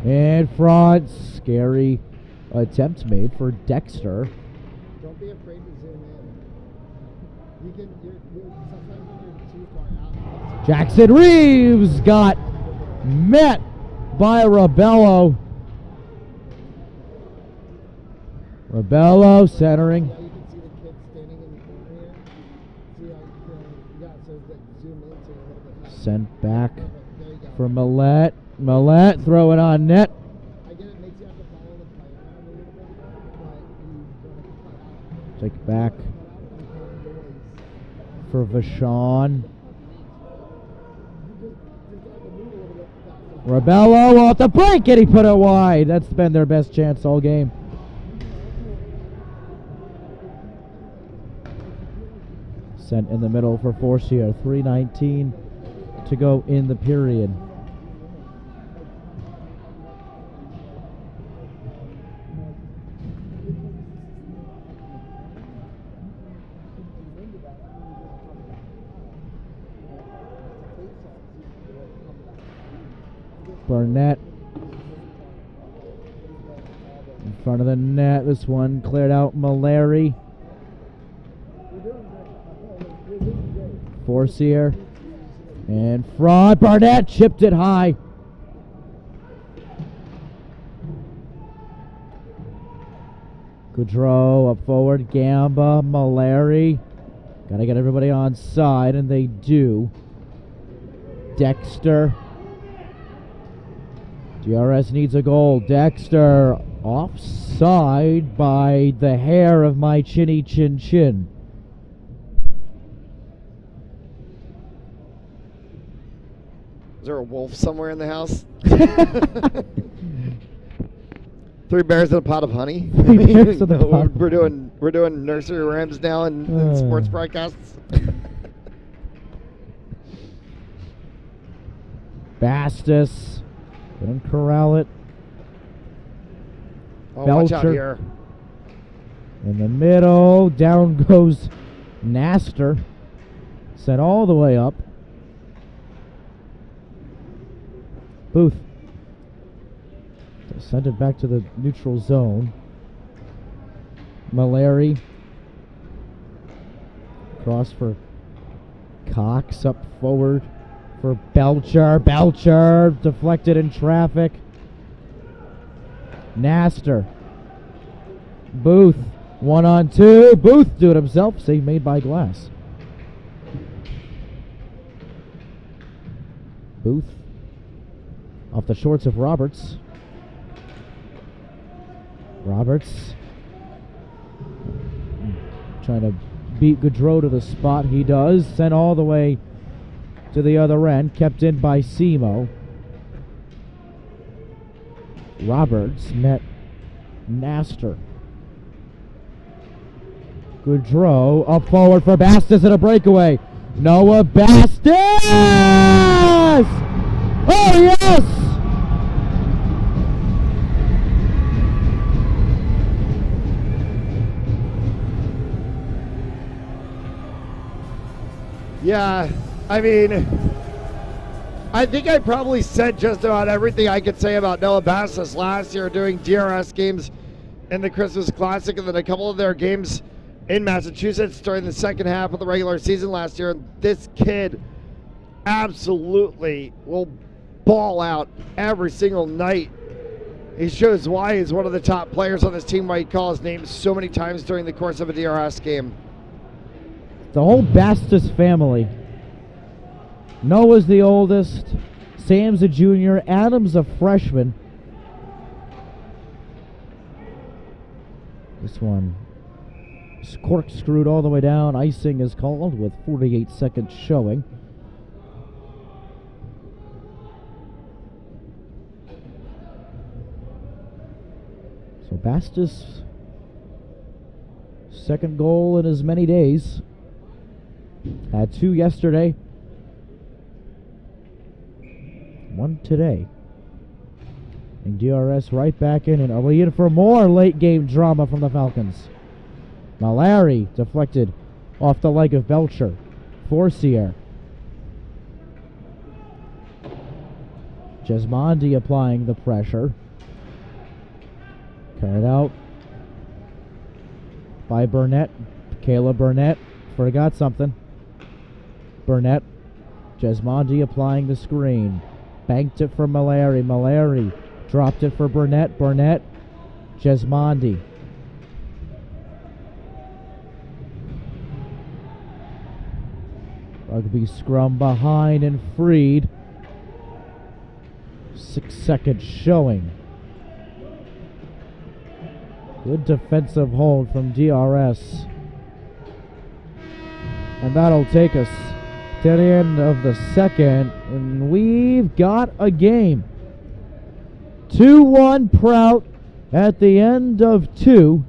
In front. Scary attempt made for Dexter. Don't be afraid to zoom in. You can, sometimes when you're too far out. Jackson Reeves got met by Rebello. Rebello centering. You can see the kid standing so like zoom in so you're a little bit better. Sent back There you go. for Millette. Millette, throw it on net. I get it makes you have to follow the player around a little bit, but you don't have to cut out. Take back Cut out and have noise. for Vachon. Rebello off the break, and he put it wide. That's been their best chance all game. Sent in the middle for Forcier. 3:19 to go in the period. Burnett in front of the net. This one cleared out Mallory. Forcier in front. Burnett chipped it high. Goudreau up forward. Gamba, Mallory. Gotta get everybody on side, and they do. Dexter. DRS needs a goal. Dexter offside by the hair of my chinny chin chin. Is there a wolf somewhere in the house? 3 bears in a pot of honey. 3 bears in a pot. We're doing nursery rhymes now in sports broadcasts. Bastis couldn't corral it. Oh, watch out Belcher. here. In the middle, down goes Naster. Sent all the way up. Booth. Sent it back to the neutral zone. Mallory. Cross for Cox up forward for Belcher. Belcher deflected in traffic. Naster. Booth. 1-on-2. Booth do it himself. Save made by Glass. Booth. Off the shorts of Roberts. Roberts. Trying to beat Goudreau to the spot. He does. Sent all the way to the other end. Kept in by Simo. Roberts met Naster. Goudreau up forward for Bastis at a breakaway. Noah Bastis! Oh, yes! Yeah, I mean, I think I probably said just about everything I could say about Noah Bastis last year doing DRS games in the Christmas Classic and then a couple of their games in Massachusetts during the second half of the regular season last year. This kid absolutely will ball out every single night. He shows why he's one of the top players on this team, why he calls his name so many times during the course of a DRS game. The whole Bastis family. Noah's the oldest. Sam's a junior. Adam's a freshman. This one is corkscrewed all the way down. Icing is called with 48 seconds showing. So Bastis, second goal in as many days. Had 2 yesterday. 1 today. And DRS right back in. And are we in for more late game drama from the Falcons? Mallory deflected off the leg of Belcher. Forcier. Jesmondi applying the pressure. Carried out by Burnett. Kayla Burnett forgot something. Burnett. Jesmondi applying the screen. Banked it for Mallory. Mallory dropped it for Burnett. Burnett. Jesmondi. Rugby scrum behind and freed. 6 seconds showing. Good defensive hold from DRS. And that'll take us to the end of the second. And we've got a game. 2-1 Prout at the end of 2.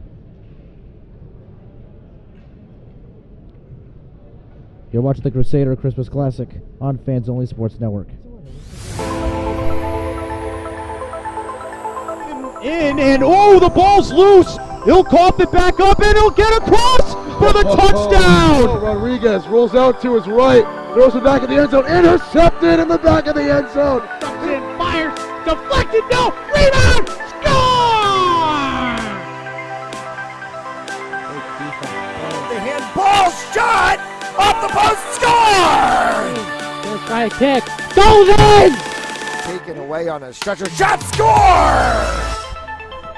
You're watching the Crusader Christmas Classic on Fans Only Sports Network. In and oh, the ball's loose. He'll cough it back up and he'll get across for the touchdown. Rodriguez rolls out to his right, throws it back in the end zone, intercepted in the back of the end zone. Fires, deflected, no, rebound, score! The handball shot off the post, score! First try kick, goes in! Taken away on a stretcher, shot, score!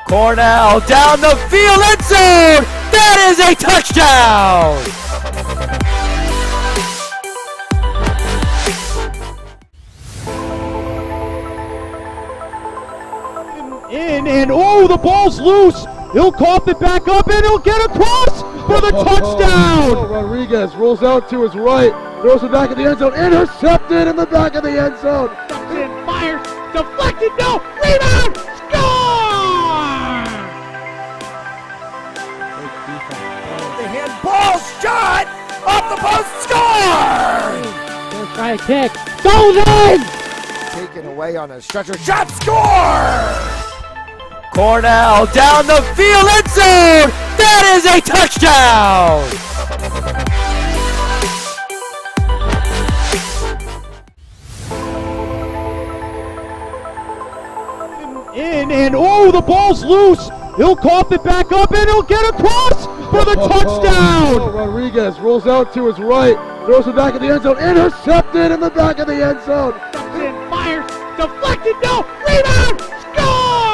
Cornell down the field, end zone! That is a touchdown! In and oh, the ball's loose. He'll cough it back up and he'll get across for the touchdown. Rodriguez rolls out to his right, throws it back in the end zone, intercepted in the back of the end zone. Fires, deflected, no, rebound, score! The handball shot off the post, score! First try kick, goes in! Taken away on a stretcher, shot, score! Cornell down the field, end zone! That is a touchdown! In and oh, the ball's loose. He'll cough it back up and he'll get across for the touchdown. Rodriguez rolls out to his right, throws it back in the end zone, intercepted in the back of the end zone. Fires, deflected, no, rebound, score!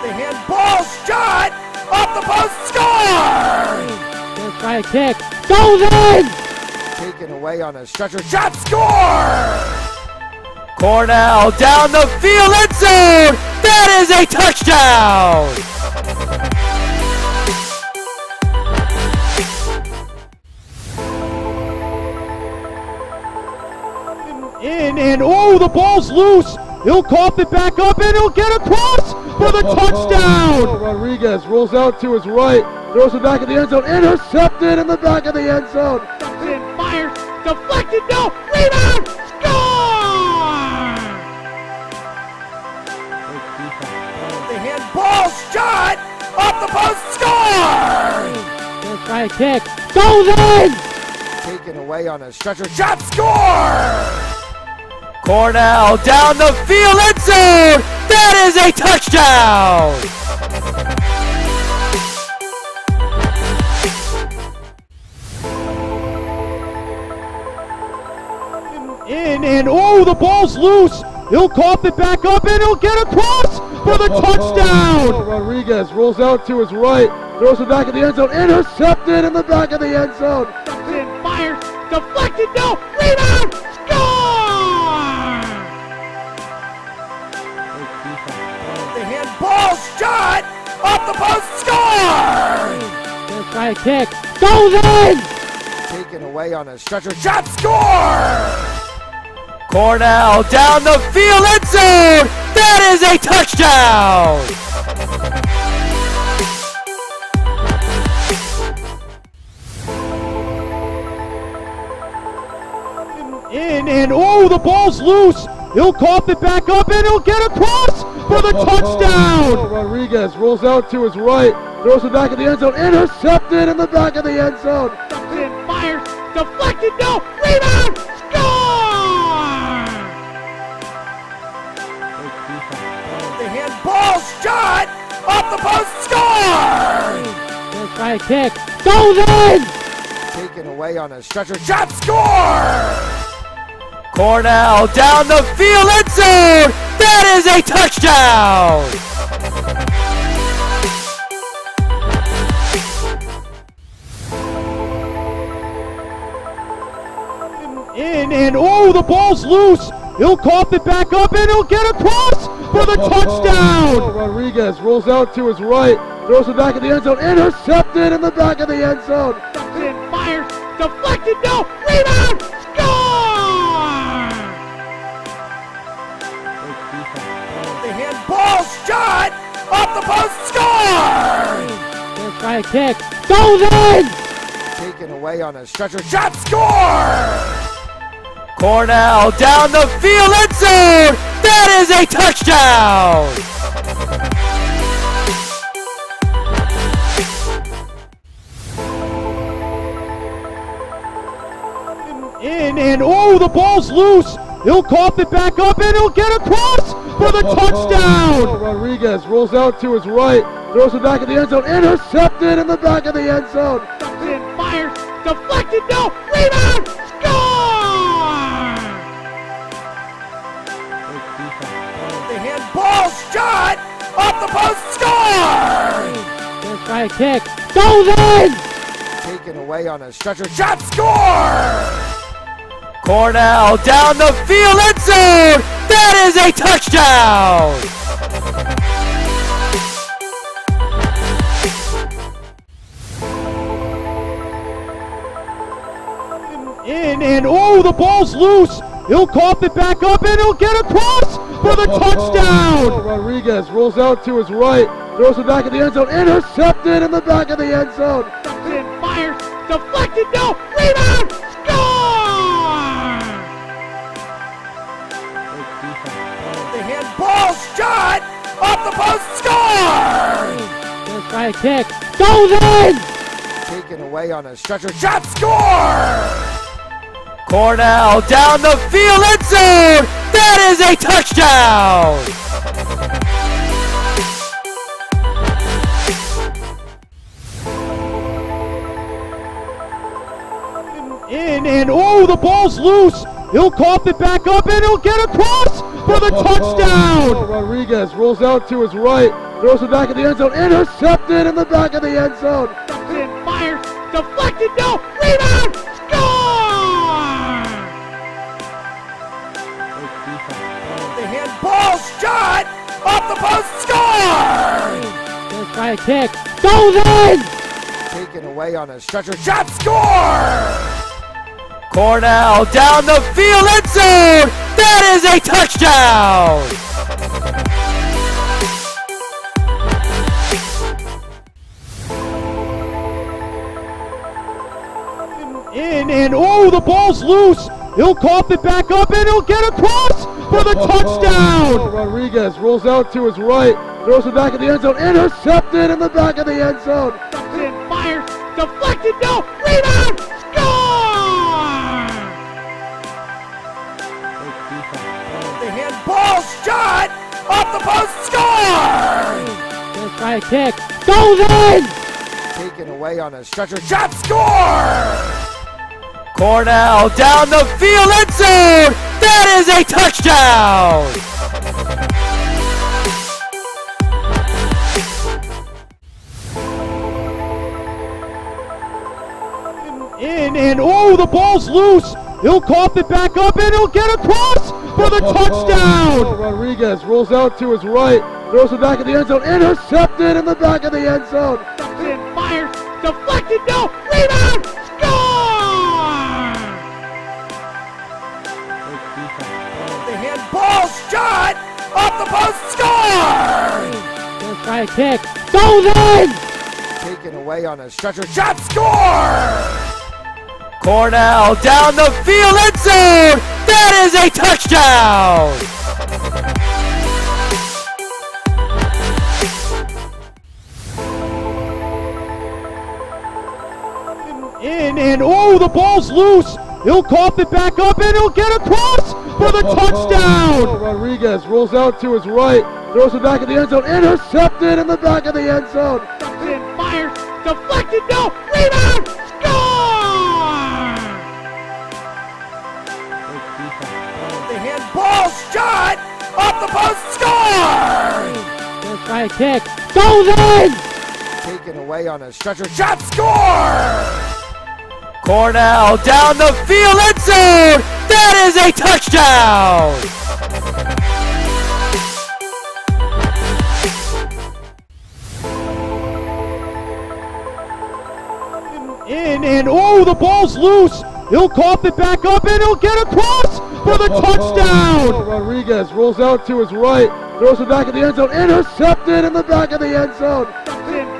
The handball shot off the post, score! First try kick, goes in! Taken away on a stretcher, shot, score! Cornell down the field, end zone! That is a touchdown! In and oh, the ball's loose. He'll cough it back up and he'll get across for the touchdown. Rodriguez rolls out to his right, throws it back in the end zone, intercepted in the back of the end zone. Fires, deflected, no, rebound, score! The handball shot off the post, score! First try kick, goes in! Taken away on a stretcher, shot, score! Cornell down the field, end zone! That is a touchdown! In and oh, the ball's loose. He'll cough it back up and he'll get across for the touchdown. Rodriguez rolls out to his right, throws it back in the end zone, intercepted in the back of the end zone. Fires, deflected, no, rebound, score! The handball shot off the post, score! First try kick, goes in! Taken away on a stretcher, shot, score! Cornell down the field, end zone! That is a touchdown! In and oh, the ball's loose. He'll cough it back up and he'll get across for the touchdown. Rodriguez rolls out to his right, throws it back in the end zone, intercepted in the back of the end zone. Fires, deflected, no, rebound, score! The handball shot off the post, score! First try kick, goes in! Taken away on a stretcher, shot, score! Cornell down the field, end zone! That is a touchdown! In and oh, the ball's loose. He'll cough it back up and he'll get across for the touchdown. Rodriguez rolls out to his right, throws it back in the end zone, intercepted in the back of the end zone. And fires, deflected, no, rebound, score! The handball shot off the post, score! First try kick, goes in! Taken away on a stretcher, shot, score! Cornell down the field, end zone! That is a touchdown! In and oh, the ball's loose. He'll cough it back up and he'll get across for the touchdown. Rodriguez rolls out to his right, throws it back in the end zone, intercepted in the back of the end zone. And fires, deflected, no, rebound, score! The handball shot off the post, score! First try kick, goes in! Taken away on a stretcher, shot, score! Cornell down the field, end zone! That is a touchdown! In and oh, the ball's loose. He'll cough it back up and he'll get across for the touchdown. Rodriguez rolls out to his right, throws it back in the end zone, intercepted in the back of the end zone. And fires, deflected, no, rebound, score! The handball shot off the post, score! First try kick, goes in! Taken away on a stretcher, shot, score! Cornell down the field, end zone! That is a touchdown! In and oh, the ball's loose. He'll cough it back up and he'll get across for the touchdown. Rodriguez rolls out to his right, throws it back in the end zone, intercepted in the back of the end zone. And fires, deflected, no, rebound, score! The handball shot off the post, score! First try kick, goes in! Taken away on a stretcher, shot, score! Cornell down the field, end zone! That is a touchdown! In and oh, the ball's loose. He'll cough it back up and he'll get across for the touchdown. Rodriguez rolls out to his right, throws it back in the end zone, intercepted in the back of the end zone. And fires, deflected, no, rebound, score! The handball shot off the post, score! First try kick, goes in! Taken away on a stretcher, shot, score! Cornell down the field, end zone! That is a touchdown! In and oh, the ball's loose. He'll cough it back up and he'll get across for the touchdown. Rodriguez rolls out to his right, throws it back in the end zone, intercepted in the back of the end zone. And fires, deflected, no, rebound, score! The handball shot off the post, score! First try kick, goes in! Taken away on a stretcher, shot, score! Cornell down the field, end zone! That is a touchdown! In and oh, the ball's loose. He'll cough it back up and he'll get across for the touchdown. Rodriguez rolls out to his right, throws it back in the end zone, intercepted in the back of the end zone. And fires, deflected, no, rebound, score! The handball shot off the post, score! First try kick, goes in! Taken away on a stretcher, shot, score! Cornell down the field, end zone. That is a touchdown. And oh, the ball's loose. He'll cough it back up and he'll get across for the touchdown. Rodriguez rolls out to his right, throws it back in the end zone, intercepted in the back of the end zone.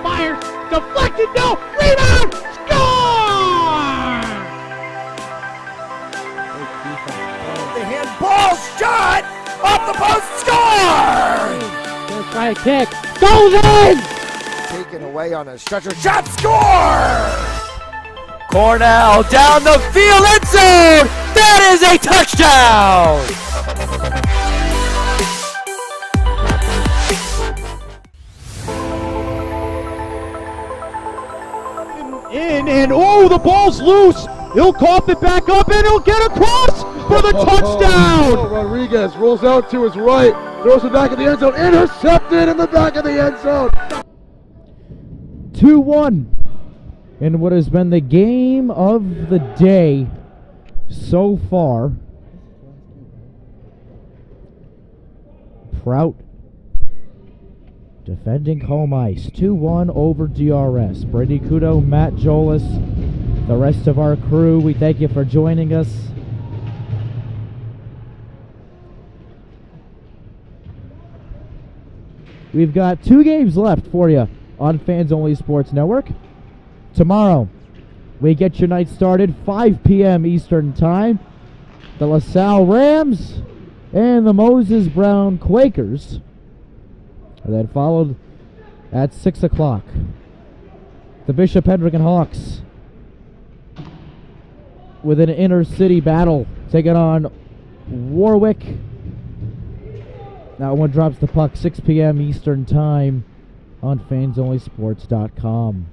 Fires, deflected, no, rebound, score! The handball shot off the post, score! Gonna try a kick. Goes in! Taken away on a stretcher, shot, score! Cornell down the field, end zone! That is a touchdown! And oh, the ball's loose. He'll cough it back up and he'll get across for the touchdown. Rodriguez rolls out to his right, throws it back in the end zone, intercepted in the back of the end zone. 2-1 in what has been the game of the day so far. Prout defending home ice. 2-1 over DRS. Brady Kudo, Matt Jolis, the rest of our crew, we thank you for joining us. We've got 2 games left for you on Fans Only Sports Network. Tomorrow, we get your night started 5 p.m. Eastern Time. The LaSalle Rams and the Moses Brown Quakers. And then followed at 6 o'clock. The Bishop Hendrick Hawks with an inner city battle taking on Warwick. That one drops the puck 6 p.m. Eastern Time on fansonlysports.com.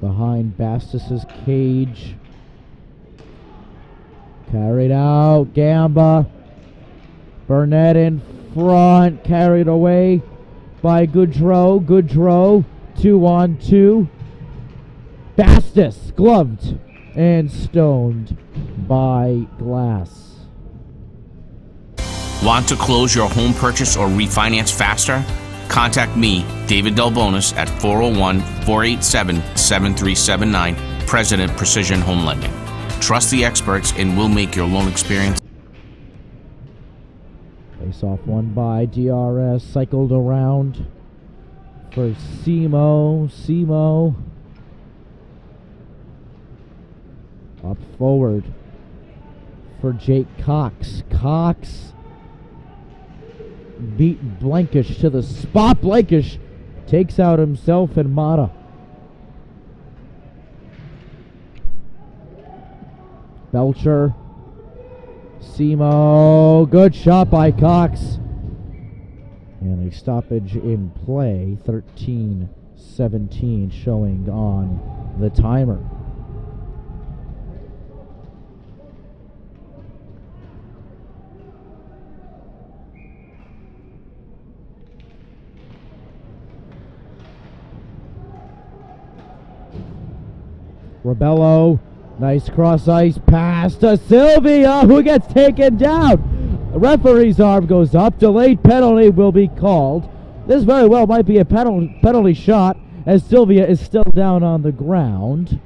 Behind Bastus's cage. Carried out. Gamba. Burnett in front. Carried away by Goodrow. Goodrow. 2-on-2. Bastus gloved and stoned by Glass. Want to close your home purchase or refinance faster? Contact me, David Delbonis, at 401-487-7379, President Precision Home Lending. Trust the experts and we'll make your loan experience. Face off one by DRS, cycled around for Simo. Simo up forward for Jake Cox. Cox beat Blankish to the spot. Blankish takes out himself and Mata. Belcher. Simo. Good shot by Cox. And a stoppage in play. 13-17 showing on the timer. Rebello, nice cross ice pass to Sylvia, who gets taken down. The referee's arm goes up. Delayed penalty will be called. This very well might be a penalty shot, as Sylvia is still down on the ground.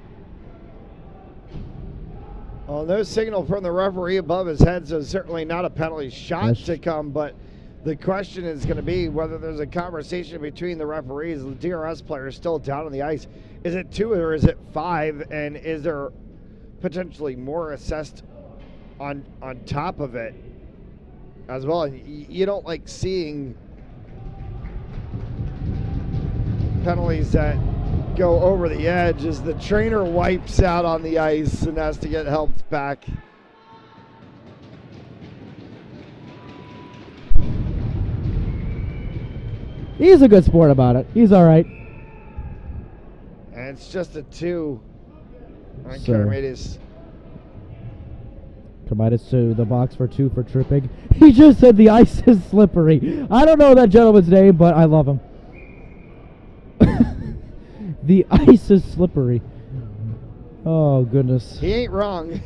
Well, no signal from the referee above his head, so certainly not a penalty shot to come, but the question is going to be whether there's a conversation between the referees. The DRS player is still down on the ice. Is it 2 or is it 5? And is there potentially more assessed on top of it as well? You don't like seeing penalties that go over the edge as the trainer wipes out on the ice and has to get helped back. He's a good sport about it. He's all right. And it's just a 2 on So, Caramides. Kermitis to the box for 2 for tripping. He just said the ice is slippery. I don't know that gentleman's name, but I love him. The ice is slippery. Oh, goodness. He ain't wrong.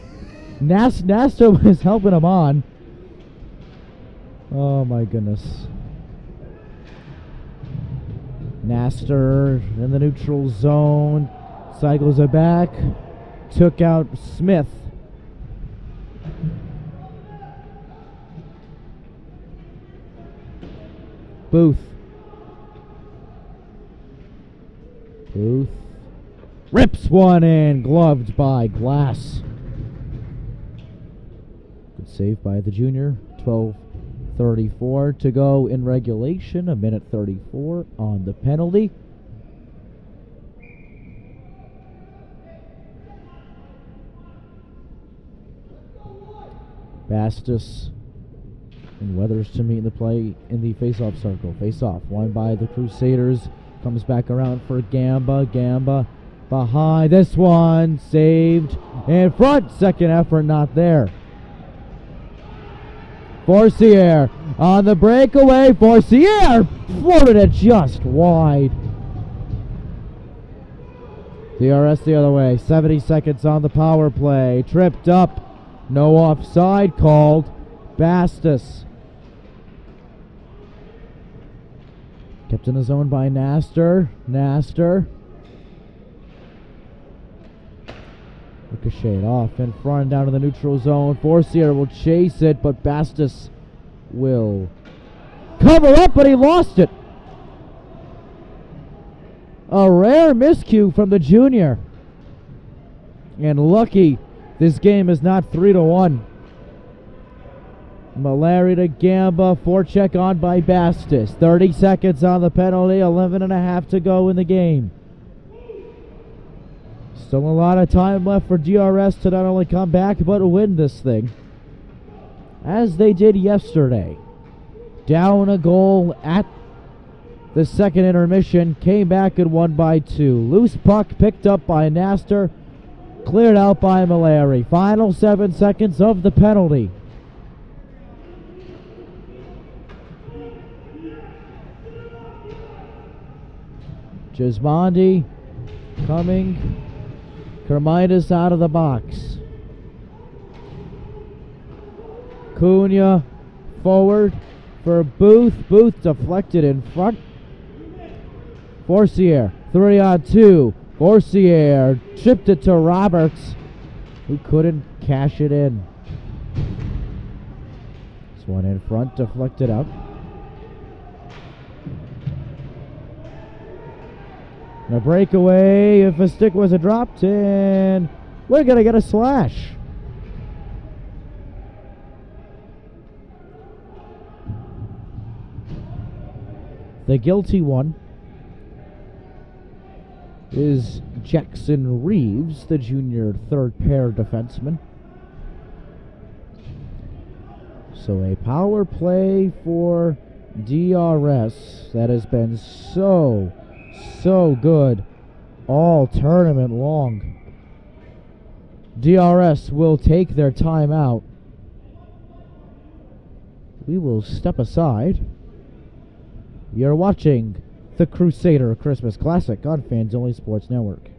Nasta was helping him on. Oh, my goodness. Naster in the neutral zone. Cycles it back. Took out Smith. Booth. Rips one in. Gloved by Glass. Good save by the junior. 12:34 to go in regulation. 1:34 on the penalty. Bastus and Weathers to meet in the play in the face-off circle. Face-off, won by the Crusaders. Comes back around for Gamba. Gamba behind. This one saved in front. Second effort not there. Forcier on the breakaway. Forcier floated it just wide. DRS the other way. 70 seconds on the power play. Tripped up. No offside called. Bastus. Kept in the zone by Naster. Naster. Ricocheted off in front, down to the neutral zone. Forcier will chase it, but Bastus will cover up, but he lost it. A rare miscue from the junior. And lucky this game is not 3-1. Malari to Gamba. Forecheck on by Bastus. 30 seconds on the penalty. 11.5 to go in the game. Still a lot of time left for DRS to not only come back but win this thing, as they did yesterday. Down a goal at the second intermission. Came back and won by 2. Loose puck picked up by Naster. Cleared out by Malari. Final 7 seconds of the penalty. Gismondi coming. Kermitis out of the box. Cunha forward for Booth. Booth deflected in front. Forcier, 3-on-2. Forcier chipped it to Roberts, who couldn't cash it in. This one in front, deflected out. And a breakaway. If a stick was dropped in, we're going to get a slash. The guilty one is Jackson Reeves, the junior third pair defenseman. So a power play for DRS that has been so good all tournament long. DRS will take their timeout. We will step aside. You're watching the Crusader Christmas Classic on Fans Only Sports Network.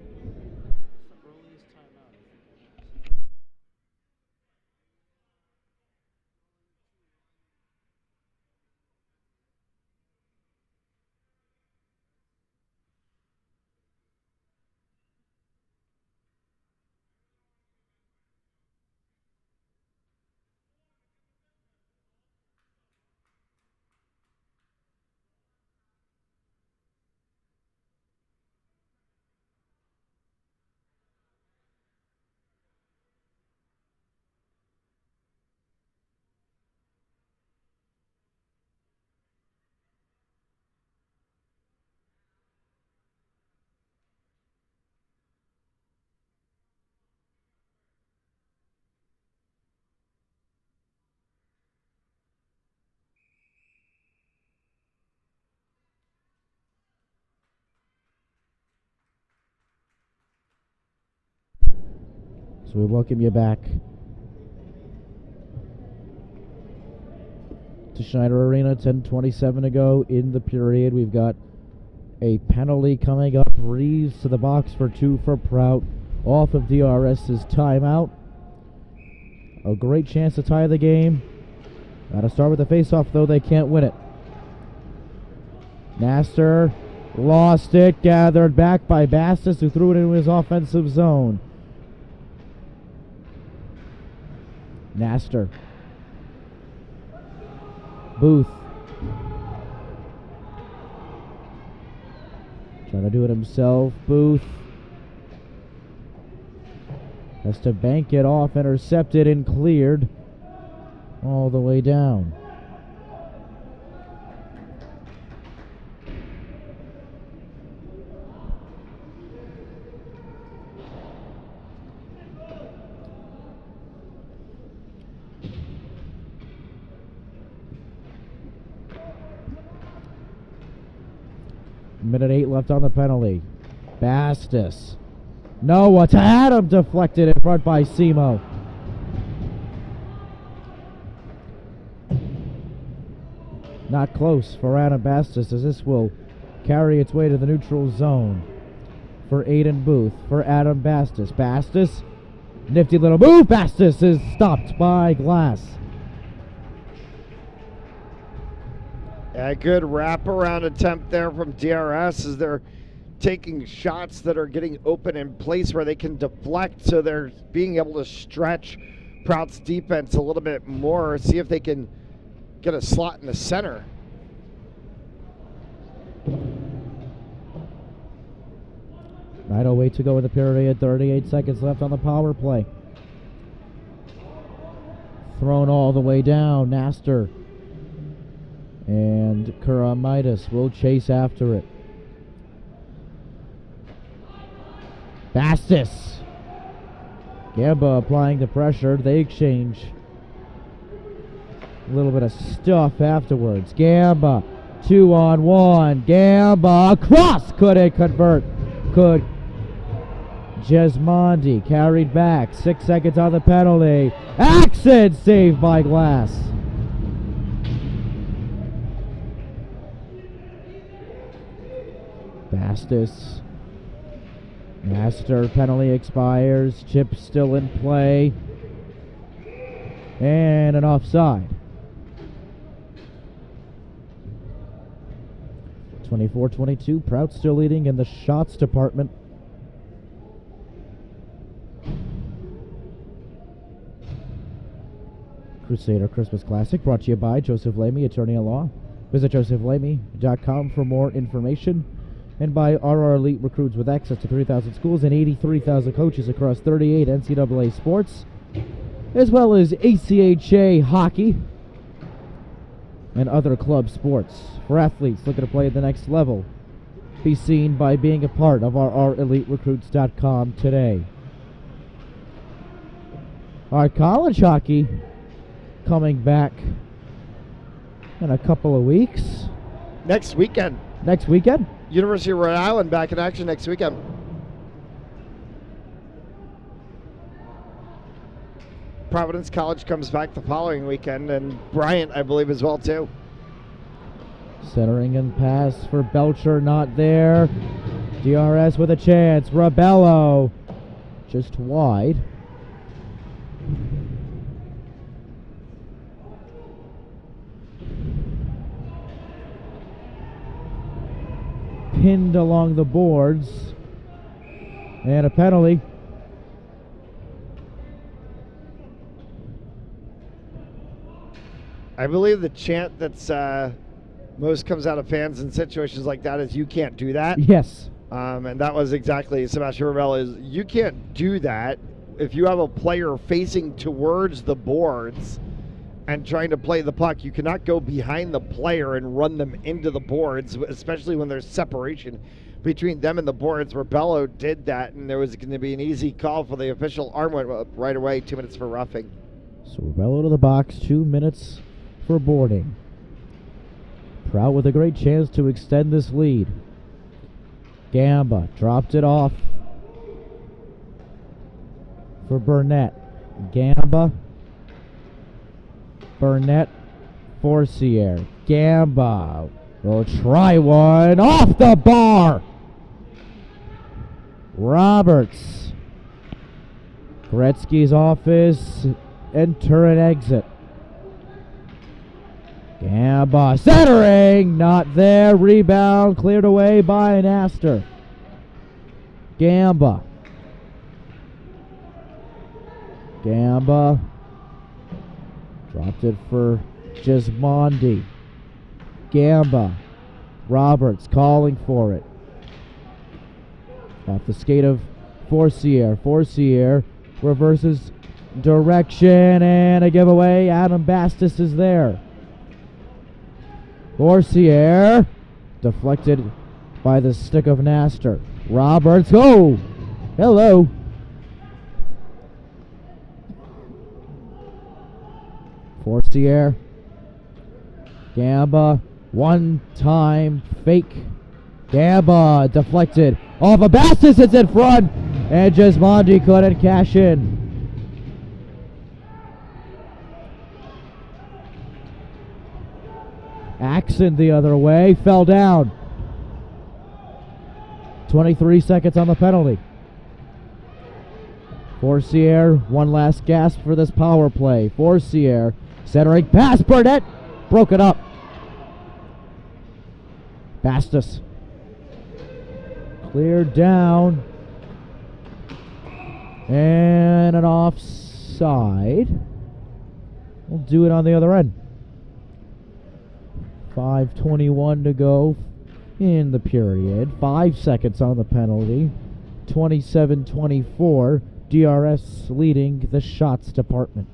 So we welcome you back to Schneider Arena. 10:27 to go in the period. We've got a penalty coming up. Reeves to the box for 2 for Prout. Off of DRS's timeout. A great chance to tie the game. Got to start with the face-off, though. They can't win it. Nasser lost it. Gathered back by Bastis, who threw it into his offensive zone. Nasser. Booth. Trying to do it himself. Booth has to bank it off, intercepted and cleared all the way down. Minute 8 left on the penalty. Bastis. Noah to Adam, deflected in front by Simo. Not close for Adam Bastis, as this will carry its way to the neutral zone. For Aiden Booth, for Adam Bastis. Bastis, nifty little move. Bastis is stopped by Glass. A good wraparound attempt there from DRS as they're taking shots that are getting open in place where they can deflect, so they're being able to stretch Prout's defense a little bit more, see if they can get a slot in the center. .908 to go in the period, 38 seconds left on the power play. Thrown all the way down, Nasser. And Kuramitis will chase after it. Bastis. Gamba applying the pressure. They exchange a little bit of stuff afterwards. Gamba, 2-on-1. Gamba across. Couldn't convert. Could. Jesmondi carried back. 6 seconds on the penalty. Axon saved by Glass. Bastis. Master penalty expires. Chip still in play. And an offside. 24-22. Prout still leading in the shots department. Crusader Christmas Classic brought to you by Joseph Lamy, attorney at law. Visit josephlamy.com for more information. And by RR Elite Recruits with access to 3,000 schools and 83,000 coaches across 38 NCAA sports, as well as ACHA hockey and other club sports. For athletes looking to play at the next level, be seen by being a part of RREliteRecruits.com today. Our college hockey coming back in a couple of weeks. Next weekend. Next weekend? University of Rhode Island back in action next weekend. Providence College comes back the following weekend, and Bryant, I believe, as well, too. Centering and pass for Belcher, not there. DRS with a chance. Rabello just wide. Pinned along the boards. And a penalty. I believe the chant that's most comes out of fans in situations like that is, "You can't do that." Yes. And that was exactly Sebastian Rabello is, you can't do that if you have a player facing towards the boards and trying to play the puck. You cannot go behind the player and run them into the boards, especially when there's separation between them and the boards. Rabello did that, and there was going to be an easy call for the official. Arm went up right away, 2 minutes for roughing. So Rabello to the box, 2 minutes for boarding. Prout with a great chance to extend this lead. Gamba dropped it off for Burnett. Gamba. Burnett Forcier. Gamba will try one off the bar. Roberts. Gretzky's office. Enter and exit. Gamba centering. Not there. Rebound cleared away by Nastor. Gamba. Gamba. Dropped it for Gismondi. Gamba. Roberts calling for it. Off the skate of Forcier. Forcier reverses direction and a giveaway. Adam Bastis is there. Forcier deflected by the stick of Nastor. Roberts. Oh! Hello. Forcier. Gamba. One time fake. Gamba deflected. Off of Bastis, it's in front. And Gismondi couldn't cash in. Axon the other way. Fell down. 23 seconds on the penalty. Forcier, one last gasp for this power play. Forcier, centering pass. Burnett broke it up. Bastis. Cleared down. And an offside. We'll do it on the other end. 5:21 to go in the period. 5 seconds on the penalty. 27-24. DRS leading the shots department.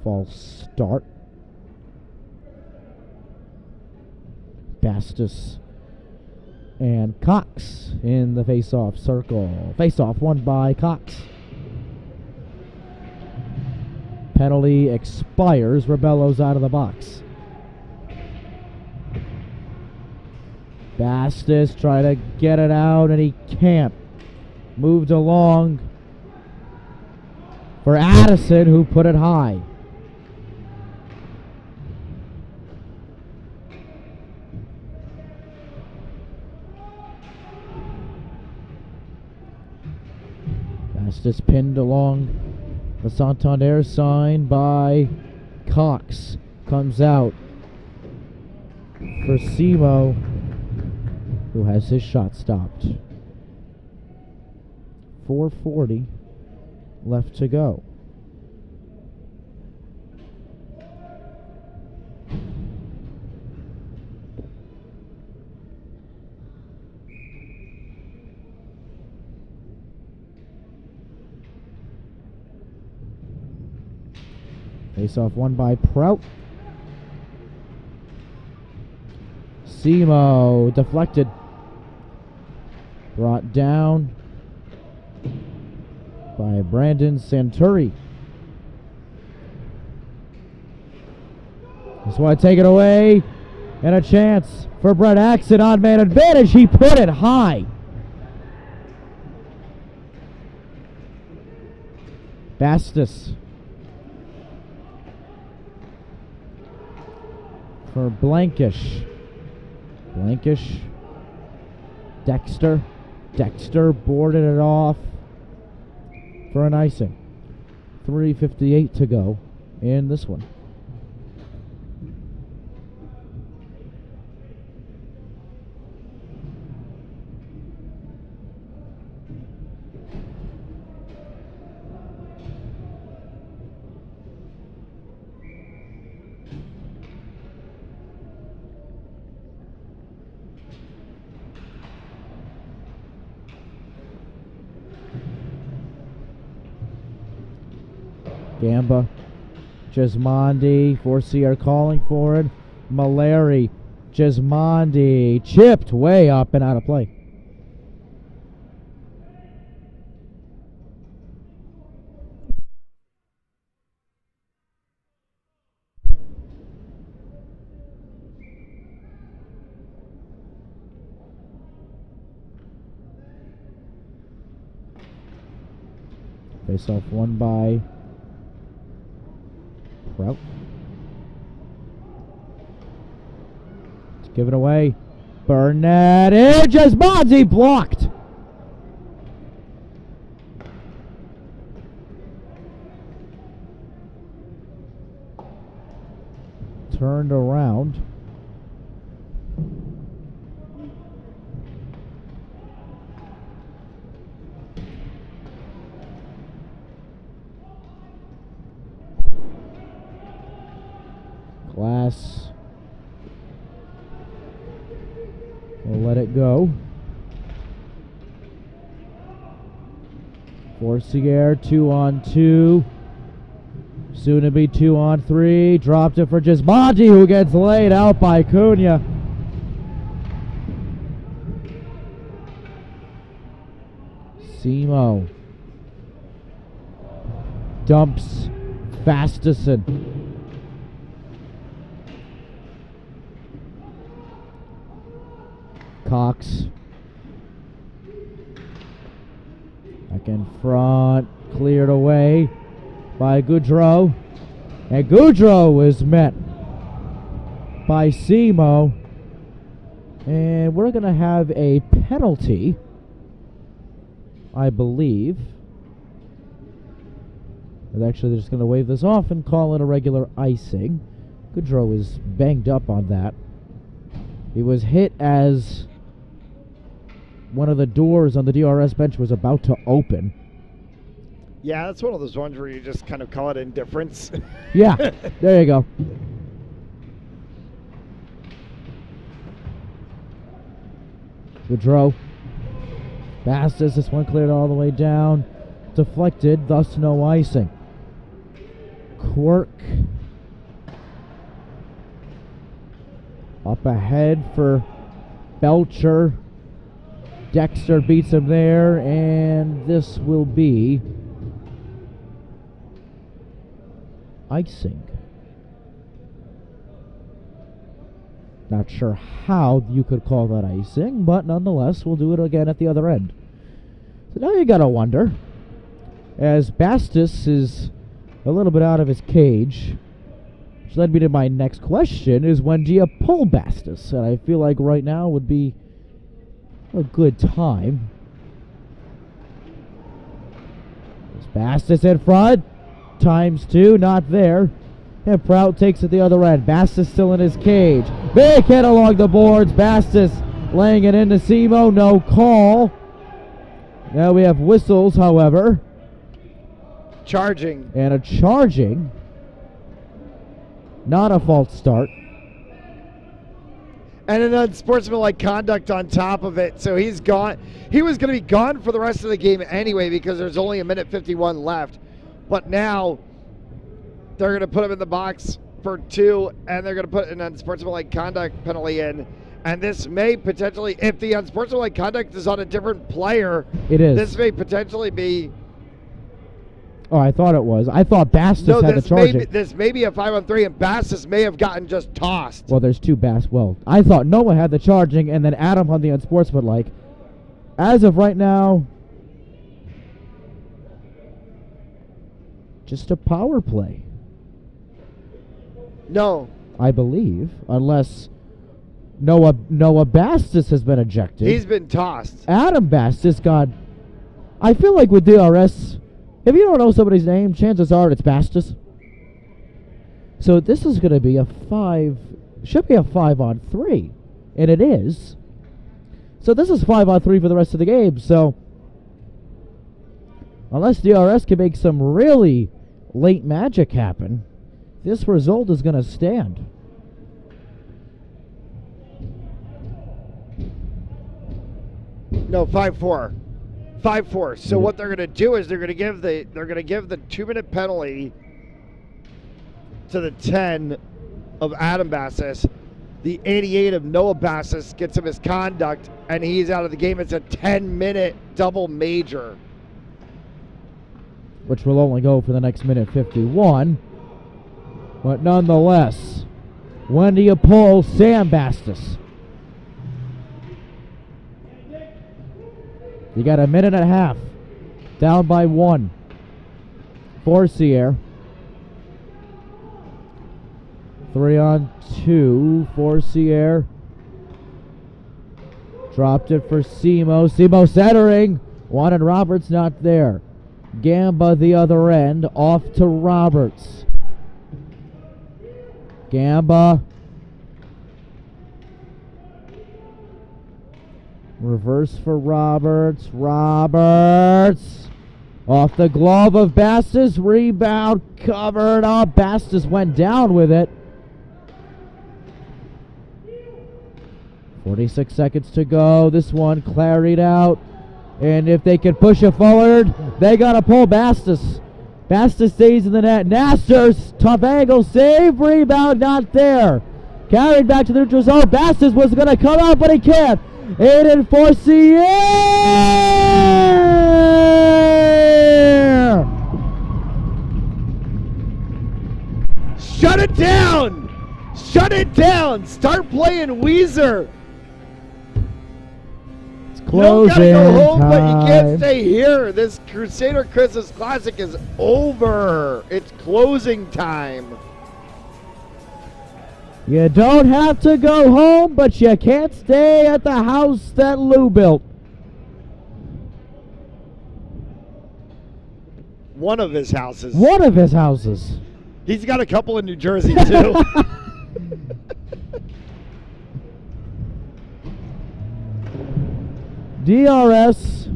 False start. Bastis and Cox in the face-off circle. Face-off won by Cox. Penalty expires. Rebello's out of the box. Bastis trying to get it out, and he can't. Moved along for Addison, who put it high. Bastis pinned along the Santander sign by Cox. Comes out for Simo, who has his shot stopped. 4:40 left to go. Face-off won by Prout. Simo deflected. Brought down by Brandon Santuri. Just want to take it away. And a chance for Brett Axon. Odd man advantage. He put it high. Bastis. For Blankish. Blankish. Dexter. Dexter boarded it off for an icing. 3:58 to go in this one. Gamba, Gismondi, Forcier calling for it. Malari, Gismondi, chipped way up and out of play. Face off won by Prout. It's given away. Burnett edges. Bonzi blocked. Turned around. Glass will let it go. Forcing air, 2-on-2. Soon to be 2-on-3. Dropped it for Gismonti, who gets laid out by Cunha. Simo dumps Fastison. Cox back in front, cleared away by Goudreau, and Goudreau was met by Simo, and we're going to have a penalty, I believe. And actually, they're just going to wave this off and call it a regular icing. Goudreau is banged up on that. He was hit as one of the doors on the DRS bench was about to open. Yeah, that's one of those ones where you just kind of call it indifference. Yeah, there you go. Goudreau. Bastos, this one cleared all the way down. Deflected, thus no icing. Quirk. Up ahead for Belcher. Dexter beats him there, and this will be icing. Not sure how you could call that icing, but nonetheless, we'll do it again at the other end. So now you gotta wonder, as Bastos is a little bit out of his cage, which led me to my next question, is when do you pull Bastos? And I feel like right now would be a good time. Bastos in front. ×2, not there. And Prout takes it the other end. Bastos still in his cage. Big hit along the boards. Bastos laying it into Simo. No call. Now we have whistles, however. Charging. And a charging. Not a false start. And an unsportsmanlike conduct on top of it. So he's gone. He was going to be gone for the rest of the game anyway because there's only a minute 51 left. But now they're going to put him in the box for 2, and they're going to put an unsportsmanlike conduct penalty in. And this may potentially, if the unsportsmanlike conduct is on a different player, it is. This may potentially be. Oh, I thought it was. I thought Bastos had the charging. This may be a 5-on-3, and Bastos may have gotten just tossed. Well, there's 2 Well, I thought Noah had the charging, and then Adam on the unsportsmanlike. As of right now, just a power play. No. I believe, unless Noah Bastos has been ejected. He's been tossed. Adam Bastos got. I feel like with DRS, if you don't know somebody's name, chances are it's Bastos. So this is going to be a 5. Should be a 5-on-3, and it is. So this is 5-on-3 for the rest of the game. So unless DRS can make some really late magic happen, this result is going to stand. No, 5-4. 5-4. So what they're going to do is they're going to give the 2-minute penalty to the 10 of Adam Bastos. The 88 of Noah Bastos gets him misconduct, and he's out of the game. It's a 10-minute double major, which will only go for the next minute 51. But nonetheless, when do you pull Sam Bastos? You got a minute and a half, down by 1. Forcier. 3-on-2. Forcier. Dropped it for Simo. Simo centering. Wanted Roberts, not there. Gamba the other end. Off to Roberts. Gamba. Reverse for Roberts. Roberts. Off the glove of Bastis. Rebound covered up. Bastis went down with it. 46 seconds to go. This one claried out. And if they can push it forward, they got to pull Bastis. Bastis stays in the net. Nasser's tough angle save. Rebound not there. Carried back to the neutral zone. Bastis was going to come out, but he can't. Aiden Forcier! Shut it down! Shut it down! Start playing Weezer! It's You closing gotta go home, time. but you can't stay here. This Crusader Christmas Classic is over. It's closing time. You don't have to go home, but you can't stay at the house that Lou built. One of his houses. One of his houses. He's got a couple in New Jersey, too. DRS,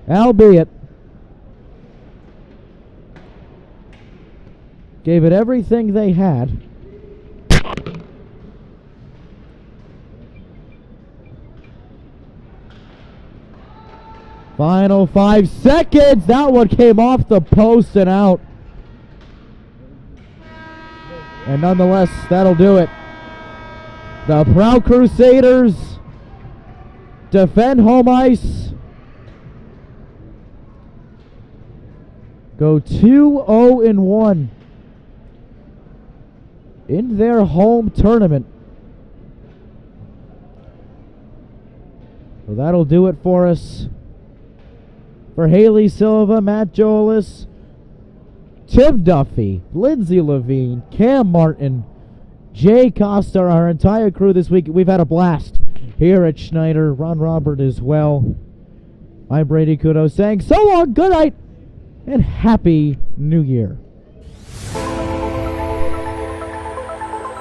albeit, gave it everything they had. Final 5 seconds. That one came off the post and out. And nonetheless, that'll do it. The Prout Crusaders defend home ice. Go 2-0-1 in their home tournament. So that'll do it for us. For Haley Silva, Matt Jolis, Tim Duffy, Lindsay Levine, Cam Martin, Jay Costa, our entire crew this week. We've had a blast here at Schneider. Ron Robert as well. I'm Brady Kudo saying so long, good night, and Happy New Year.